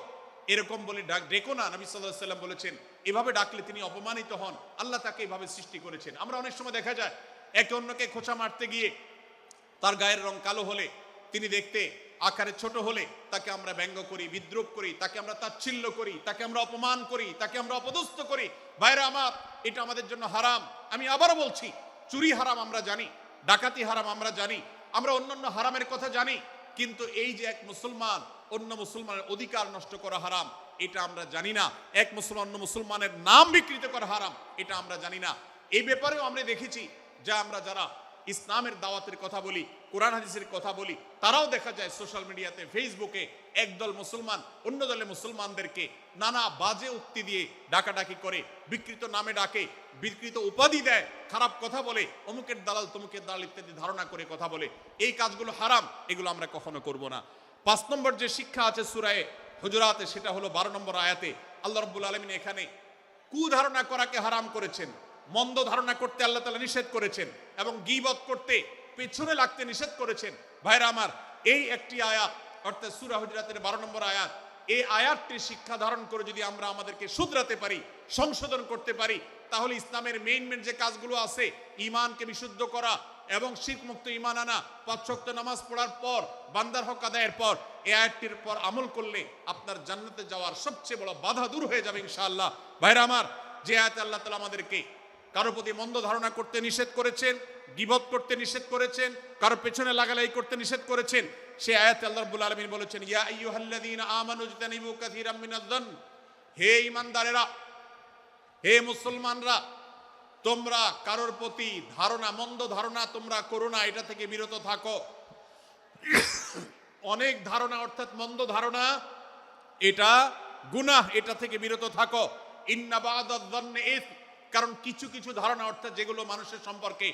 এরকম বলে ডেকো না। নবী সাল্লাল্লাহু আলাইহি সাল্লাম বলেছেন, এভাবে ডাকলে তিনি অপমানিত হন। আল্লাহ তাকে এভাবে সৃষ্টি করেছেন। আমরা অনেক সময় দেখা যায় একে অন্যকে খোঁচা মারতে গিয়ে তার গায়ের রং কালো হলে, তিনি দেখতে আকারে ছোট হলে তাকে আমরা ব্যঙ্গ করি, বিদ্রুপ করি, তাকে আমরা তাচ্ছিল্য করি, তাকে আমরা অপমান করি, তাকে আমরা অপদস্থ করি। ভাইরা আমার, এটা আমাদের জন্য হারাম। আমি আবারও বলছি, চুরি হারাম আমরা জানি, ডাকাতি হারাম আমরা জানি, আমরা অন্যান্য হারামের কথা জানি, কিন্তু এই যে এক মুসলমান অন্য মুসলমানের অধিকার নষ্ট করা হারাম, এটা আমরা জানি না। এক মুসলমান অন্য মুসলমানের নাম বিকৃত করা হারাম, এটা আমরা জানি না। এই ব্যাপারেও আমরা দেখেছি যে আমরা যারা ইসলামের দাওয়াতের কথা বলি, কোরআন হাদিসের কথা বলি, তারাও দেখা যায় সোশ্যাল মিডিয়াতে, ফেসবুকে একদল মুসলমান অন্য দলে মুসলমানদেরকে নানা বাজে উক্তি দিয়ে ডাকাডাকি করে, বিকৃত নামে ডাকে, বিকৃত উপাধি দেয়, খারাপ কথা বলে, অমুকের দালাল তমুকের দালাল ইত্যাদি ধারণা করে কথা বলে। এই কাজগুলো হারাম, এগুলো আমরা কখনো করব না। 5 নম্বর যে শিক্ষা আছে সূরা হুজুরাতে, সেটা হলো 12 নম্বর আয়াতে আল্লাহ রাব্বুল আলামিন এখানে কুধারণা করাকে হারাম করেছেন, মন্দ ধারণা করতে আল্লাহ তাআলা নিষেধ করেছেন, এবং গীবত করতে, পেছনে লাগতে নিষেধ করেছেন। ভাইরা আমার, এই একটি আয়াত অর্থাৎ সূরা হুজুরাতের 12 নম্বর আয়াত, এই আয়াতটির শিক্ষা ধারণ করে যদি আমরা আমাদেরকে শুধরাতে পারি, সংশোধন করতে পারি, তাহলে ইসলামের মেইন যে কাজগুলো আছে, ঈমানকে বিশুদ্ধ করা এবং শিরক মুক্ত ঈমান আনা, 5 ওয়াক্ত নামাজ পড়ার পর, বান্দার হক আদায়ের পর, এই আয়াতটির পর আমল করলে আপনার জান্নাতে যাওয়ার সবচেয়ে বড় বাধা দূর হয়ে যাবে ইনশাআল্লাহ। ভাইরা আমার, যে আয়াতে আল্লাহ তাআলা আমাদেরকে কারো প্রতি মন্দ ধারণা করতে নিষেধ করেছেন, গীবত করতে নিষেধ করেছেন, কারো পেছনে লাগালাই করতে নিষেধ করেছেন, সেই আয়াতে আল্লাহ রাব্বুল আলামিন বলেছেন, ইয়া আইয়ুহাল্লাযীনা আমানু ইজতানিবু কাসীরাম মিনায-যন্ন। হে ঈমানদারেরা, হে মুসলমানরা, তোমরা কারোর প্রতি ধারণা, মন্দ ধারণা তোমরা করো না, এটা থেকে বিরত থাকো। অনেক ধারণা অর্থাৎ মন্দ ধারণা, এটা গুনাহ, এটা থেকে বিরত থাকো। ইন্না বা'দায-যন্নি ইসম। কারণ কিছু কিছু ধারণা অর্থাৎ যেগুলো মানুষের সম্পর্কে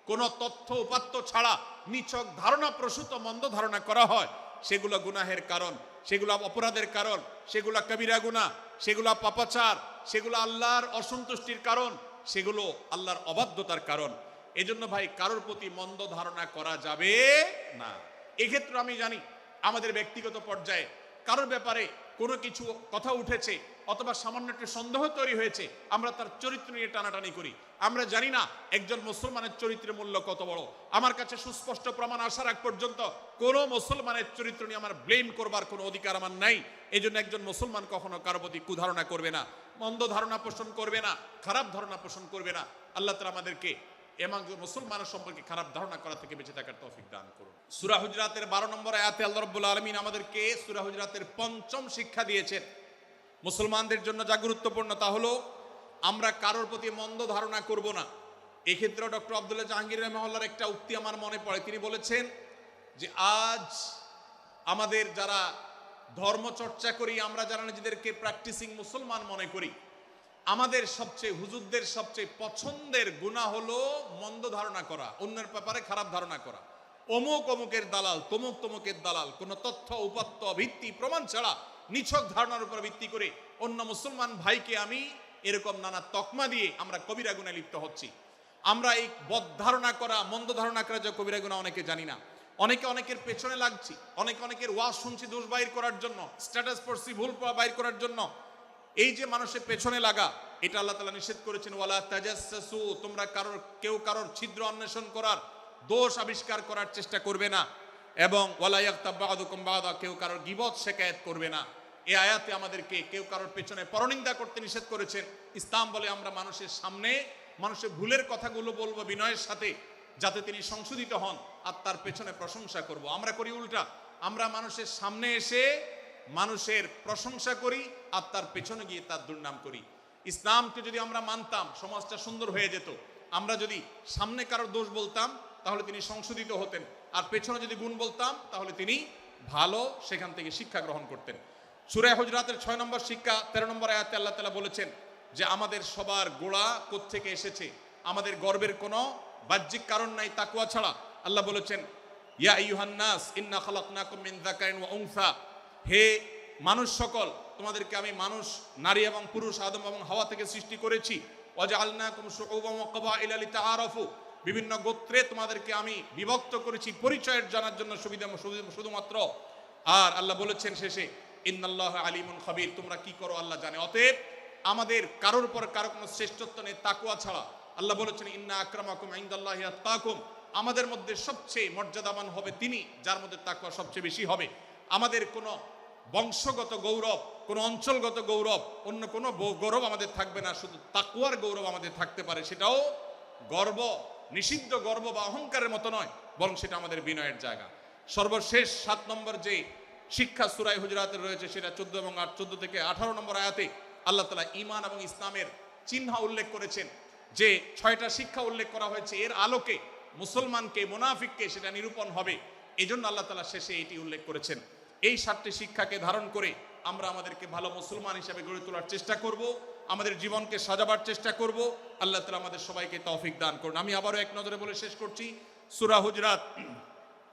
কোনো তথ্য উপাত্ত ছাড়া নিছক ধারণা প্রসূত মন্দ ধারণা করা হয়, সেগুলো গুনাহের কারণ, সেগুলো অপরাধের কারণ, সেগুলো কবিরা গুনাহ, সেগুলো পাপাচার, সেগুলো আল্লাহর অসন্তুষ্টির কারণ, সেগুলো আল্লাহর অবাধ্যতার কারণ। এজন্য ভাই, কারোর প্রতি মন্দ ধারণা করা যাবে না। এক্ষেত্রে আমি জানি আমাদের ব্যক্তিগত পর্যায়ে কারোর ব্যাপারে কোনো কিছু কথা উঠেছে অথবা সামান্য একটু সন্দেহ তৈরি হয়েছে, আমরা তার চরিত্র নিয়ে টানাটানি করি। আমরা জানি না একজন মুসলমানের চরিত্রের মূল্য কত বড়। আমার কাছে সুস্পষ্ট প্রমাণ আসার আগ পর্যন্ত কোনো মুসলমানের চরিত্র নিয়ে আমার ব্লেম করবার কোনো অধিকার আমার নাই। এই জন্য একজন মুসলমান কখনো কারো প্রতি কুধারণা করবে না, মন্দ ধারণা পোষণ করবে না, খারাপ ধারণা পোষণ করবে না। আল্লাহ তাআলা আমাদেরকে এবং মুসলমানের সম্পর্কে খারাপ ধারণা করা থেকে বেঁচে থাকার তৌফিক দান করুন। সূরা হুজরাতের 12 নম্বর আয়াতে আল্লাহ রাব্বুল আলামিন আমাদেরকে সূরা হুজরাতের 5ম শিক্ষা দিয়েছেন। মুসলমানদের জন্য যা গুরুত্বপূর্ণ তা হলো আমরা কারোর প্রতি মন্দ ধারণা করব না। এক্ষেত্রে ডক্টর আব্দুল্লাহ জাহাঙ্গীর রাহিমাহুল্লাহর একটা উক্তি আমার মনে পড়ে। তিনি বলেছেন যে আজ আমাদের যারা ধর্ম চর্চা করি, আমরা যারা নিজেদেরকে প্র্যাকটিসিং মুসলমান মনে করি, আমাদের সবচেয়ে, হুজুরদের সবচেয়ে পছন্দের গুনাহ হলো মন্দ ধারণা করা, অন্যের ব্যাপারে খারাপ ধারণা করা। অমুক অমুকের দালাল, তমুক তমুকের দালাল, কোনো তথ্য উপাত্ত ভিত্তি প্রমাণ ছাড়া নিছক ধারণার উপর ভিত্তি করে অন্য মুসলমান ভাইকে আমি এরকম নানা তকমা দিয়ে আমরা কবিরা গুনাহে লিপ্ত হচ্ছি। আমরা এই বদ ধারণা করা, মন্দ ধারণা করা যে কবিরা গুনাহ অনেকে জানি না। অনেকে অনেকের পেছনে লাগছি, অনেকের ওয়াজ শুনছি দোষ বাইর করার জন্য, স্ট্যাটাস পড়ছি ভুল বাইর করার জন্য। এই যে মানুষের পেছনে লাগা, এটা আল্লাহ তাআলা নিষেধ করেছেন, ওয়ালা তাজাসসু, তোমরা কেউ কারোর ছিদ্র অন্বেষণ করার, দোষ আবিষ্কার করার চেষ্টা করবে না, এবং ওয়ালা ইয়াগতাব বা'দুকুম বা'দা, কেউ কারোর গীবত শিকায়াত করবে না। এই আয়াতে আমাদেরকে কেউ কারোর পেছনে পরনিন্দা করতে নিষেধ করেছেন। ইসলাম বলে আমরা মানুষের সামনে মানুষের ভুলের কথাগুলো বলবো বিনয়ের সাথে, যাতে তিনি সংশোধিত হন, আর তার পেছনে প্রশংসা করব। আমরা করি উল্টা, আমরা মানুষের সামনে এসে মানুষের প্রশংসা করি আর তার পেছনে গিয়ে তার দুর্নাম করি। ইসলামকে যদি আমরা মানতাম, সমাজটা সুন্দর হয়ে যেত। আমরা যদি সামনে কারোর দোষ বলতাম তাহলে তিনি সংশোধিত হতেন, আর পেছনে যদি গুণ বলতাম তাহলে তিনি ভালো সেখান থেকে শিক্ষা গ্রহণ করতেন। সূরা হুজরাতের 6 নম্বর শিক্ষা 13 নম্বর আয়াতে আল্লাহ তাআলা বলেছেন যে আমাদের সবার গোড়া কোত্থেকে এসেছে, আমাদের গর্বের কোনো বাহ্যিক কারণ নাই তাকওয়া ছাড়া। আল্লাহ বলেছেন, ইয়া আইয়ুহান নাস ইন্না খালাকনাকুম মিন যাকারিন ওয়া উনসা, হে মানুষ সকল, তোমাদেরকে আমি মানুষ, নারী এবং পুরুষ, আদম এবং হাওয়া থেকে সৃষ্টি করেছি। ওয়াজআলনাকুম শুউবান ওয়া ক্বাবাইলা লিতাআরাফু, বিভিন্ন গোত্রে তোমাদেরকে আমি বিভক্ত করেছি পরিচয়ের জানার জন্য, শুধুমাত্র। আর আল্লাহ বলেছেন শেষে, ইন্নাল্লাহা আলিমুন খাবীর, তোমরা কি করো আল্লাহ জানে। অতএব আমাদের কারোর উপর কারো কোনো শ্রেষ্ঠত্ব নেই তাকওয়া ছাড়া। আল্লাহ বলেছেন, ইন্না আকরামাকুম ইনদাল্লাহি আতকাকুম, আমাদের মধ্যে সবচেয়ে মর্যাদাবান হবে তিনি যার মধ্যে তাকওয়া সবচেয়ে বেশি হবে। আমাদের কোনো বংশগত গৌরব, কোনো অঞ্চলগত গৌরব, অন্য কোনো গৌরব আমাদের থাকবে না, শুধু তাকওয়ার গৌরব আমাদের থাকতে পারে। সেটাও গর্ব, নিষিদ্ধ গর্ব বা অহংকারের মতো নয়, বরং সেটা আমাদের বিনয়ের জায়গা। সর্বশেষ 7 নম্বর যে শিক্ষা সূরা হুজরাতে রয়েছে, সেটা 14 এবং 14 থেকে 18 নম্বর আয়াতে আল্লাহ তাআলা ঈমান এবং ইসলামের চিহ্ন উল্লেখ করেছেন। যে 6টা শিক্ষা উল্লেখ করা হয়েছে, এর আলোকে মুসলমানকে, মুনাফিককে সেটা নিরূপণ হবে। এই জন্য আল্লাহ তাআলা শেষে এটি উল্লেখ করেছেন। এই 7টি শিক্ষাকে ধারণ করে আমরা আমাদেরকে ভালো মুসলমান হিসেবে গড়ে তোলার চেষ্টা করব, আমাদের জীবনকে সাজাবার চেষ্টা করব। আল্লাহ তাআলা আমাদের সবাইকে তৌফিক দান করুন। আমি আবারও এক নজরে বলে শেষ করছি, সূরা হুজরাত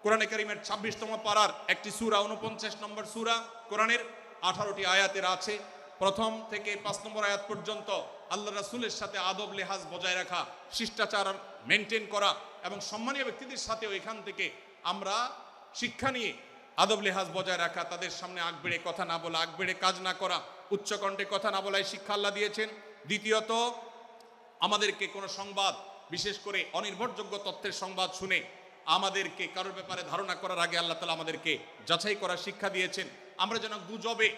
কোরআনে কারীমের 26তম পারার একটি সূরা, 49 নম্বর সূরা, কোরআনের 18টি আয়াতের আছে। প্রথম থেকে 5 নম্বর আয়াত পর্যন্ত আল্লাহ রাসূলের সাথে আদব লেহাজ বজায় রাখা, শিষ্টাচার মেনটেন করা, এবং সম্মানীয় ব্যক্তিদের সাথেও এখান থেকে আমরা শিক্ষা নিয়ে আদব লেহাজ বজায় রাখা, তাদের সামনে আগ বেড়ে কথা না বলা, আগ বেড়ে কাজ না করা, উচ্চকণ্ঠে কথা না বলায় শিক্ষা আল্লাহ দিয়েছেন। দ্বিতীয়ত, আমাদেরকে কোনো সংবাদ, বিশেষ করে অনির্ভরযোগ্য তথ্যের সংবাদ শুনে আমাদেরকে কারোর ব্যাপারে ধারণা করার আগে আল্লাহ তাআলা আমাদেরকে যাচাই করার শিক্ষা দিয়েছেন। আমরা যেন গুজবে,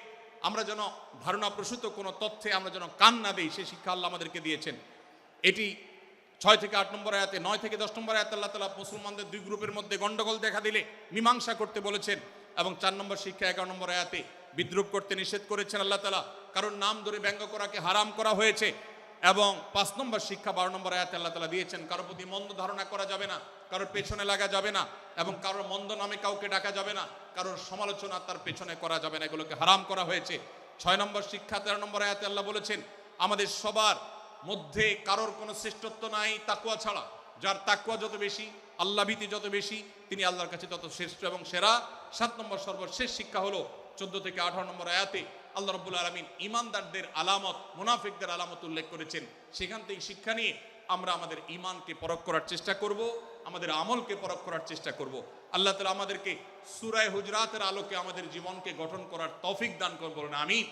আমরা যেন ধারণা প্রসূত কোনো তথ্যে আমরা যেন কান না দেই, সে শিক্ষা আল্লাহ আমাদেরকে দিয়েছেন। এটি 6 থেকে 8 নম্বর আয়াতে, 9 থেকে 10 নম্বর আয়াতে আল্লাহ তাআলা মুসলমানদের 2 গ্রুপের মধ্যে গন্ডগোল দেখা দিলে মীমাংসা করতে বলেছেন, এবং 4 নম্বর শিক্ষা 11 নম্বর আয়াতে বিদ্রুপ করতে নিষেধ করেছেন আল্লাহ তাআলা, কারণ নাম ধরে ব্যঙ্গ করাকে হারাম করা হয়েছে। এবং 5 নম্বর শিক্ষা 12 নম্বর আয়াতে আল্লাহ তাআলা দিয়েছেন, কারোর প্রতি মন্দ ধারণা করা যাবে না, কারোর পেছনে লাগা যাবে না, এবং কারোর মন্দ নামে কাউকে ডাকা যাবে না, কারোর সমালোচনা তার পেছনে করা যাবে না, এগুলোকে হারাম করা হয়েছে। 6 নম্বর শিক্ষা 13 নম্বর আয়াতে আল্লাহ বলেছেন, আমাদের সবার মধ্যে কারোর কোনো শ্রেষ্ঠত্ব নাই তাকওয়া ছাড়া। যার তাকওয়া যত বেশি, আল্লাহ ভীতি যত বেশি, তিনি আল্লাহর কাছে তত শ্রেষ্ঠ এবং সেরা। 7 নম্বর সর্বশেষ শিক্ষা হলো 14 থেকে 18 নম্বর আয়াতে আল্লাহ রাব্বুল আলামিন ঈমানদারদের আলামত, মুনাফিকদের আলামত উল্লেখ করেছেন। সেখান থেকে শিক্ষা নিয়ে আমরা আমাদের ঈমানকে পরখ করার চেষ্টা করব, আমাদের আমলকে পরখ করার চেষ্টা করব। আল্লাহ তাআলা আমাদেরকে সূরা হুজরাতের আলোকে আমাদের জীবনকে গঠন করার তৌফিক দান করুন, বলেন আমিন।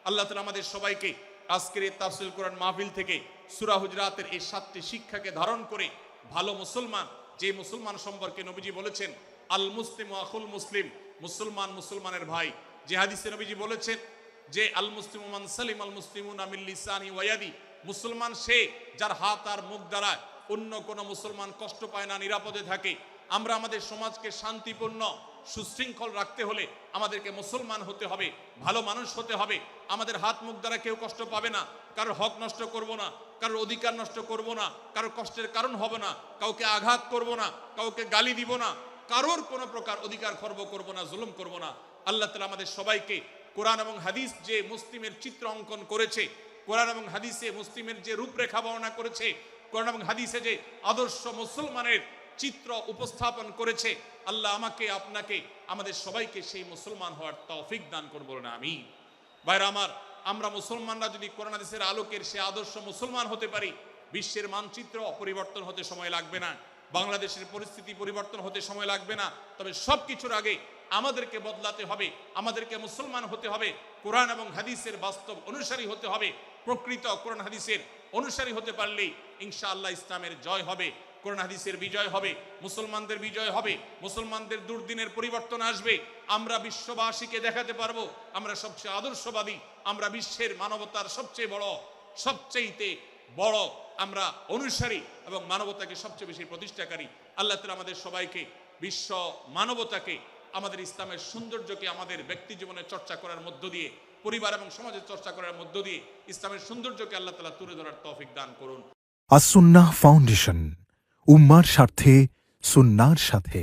আল্লাহ তাআলা আমাদের সবাইকে আজকের এই তাফসীর কোরআন মাহফিল থেকে সূরা হুজরাতের এই 7টি শিক্ষাকে ধারণ করে ভালো মুসলমান, যে মুসলমান সম্পর্কে নবীজি বলেছেন আল মুসলিমু আখুল মুসলিম, মুসলমান মুসলমানের ভাই। যে হাদিসে নবীজি বলেছেন যে আল মুসলিমু মান সালিম আল মুসলিমুনা মিন লিসানি ওয়া ইয়াদি, মুসলমান সে যার হাত আর মুখ দ্বারা অন্য কোনো মুসলমান কষ্ট পায় না, নিরাপদে থাকে। আমরা আমাদের সমাজকে শান্তিপূর্ণ, সুশৃঙ্খল রাখতে হলে আমাদেরকে মুসলমান হতে হবে, ভালো মানুষ হতে হবে। আমাদের হাত মুখ দ্বারা কেউ কষ্ট পাবে না, কারোর হক নষ্ট করব না, কারোর অধিকার নষ্ট করব না, কারোর কষ্টের কারণ হব না, কাউকে আঘাত করব না, কাউকে গালি দিব না, কারোর কোনো প্রকার অধিকার খর্ব করব না, জুলুম করব না। আল্লাহ তাআলা আমাদের সবাইকে কোরআন এবং হাদিস যে মুসলিমের চিত্র অঙ্কন করেছে, কোরআন এবং হাদিসে মুসলিমের যে রূপরেখা বর্ণনা করেছে, কোরআন এবং হাদিসে যে আদর্শ মুসলমানের চিত্র উপস্থাপন করেছে। আল্লাহ আমাকে, আপনাকে, আমাদের সবাইকে সেই মুসলমান হওয়ার তৌফিক দান করুন, বলুন আমিন। ভাইরা আমার, আমরা মুসলমানরা যদি কোরআন হাদিসের আলোকের সে আদর্শ মুসলমান হতে পারি, বিশ্বের মানচিত্র পরিবর্তন হতে সময় লাগবে না, বাংলাদেশের পরিস্থিতি পরিবর্তন হতে সময় লাগবে না। তবে সবকিছুর আগে আমাদেরকে বদলাতে হবে, আমাদেরকে মুসলমান হতে হবে, কোরআন এবং হাদিসের বাস্তব অনুসারী হতে হবে। প্রকৃত কোরআন হাদিসের অনুসারী হতে পারলেই ইনশাআল্লাহ ইসলামের জয় হবে, কোরআন হাদিসের বিজয় হবে, মুসলমানদের বিজয় হবে, মুসলমানদের দুর্দিনের পরিবর্তন আসবে। আমরা বিশ্ববাসীকে দেখাতে পারবো আমরা সবচেয়ে আদর্শবাদী, আমরা বিশ্বের মানবতার সবচেয়ে বড় আমরা অনুসারী এবং মানবতাকে সবচেয়ে বেশি প্রতিষ্ঠাকারী। আল্লাহ তাআলা আমাদের সবাইকে, বিশ্ব মানবতাকে, আমাদের ইসলামের সৌন্দর্যকে আমাদের ব্যক্তি জীবনে চর্চা করার মধ্য দিয়ে, পরিবার এবং সমাজের চর্চা করার মধ্য দিয়ে ইসলামের সৌন্দর্যকে আল্লাহ তাআলা তুলে ধরার তৌফিক দান করুন। আসুন্নাহ ফাউন্ডেশন, উম্মার স্বার্থে সুন্নাহর সাথে।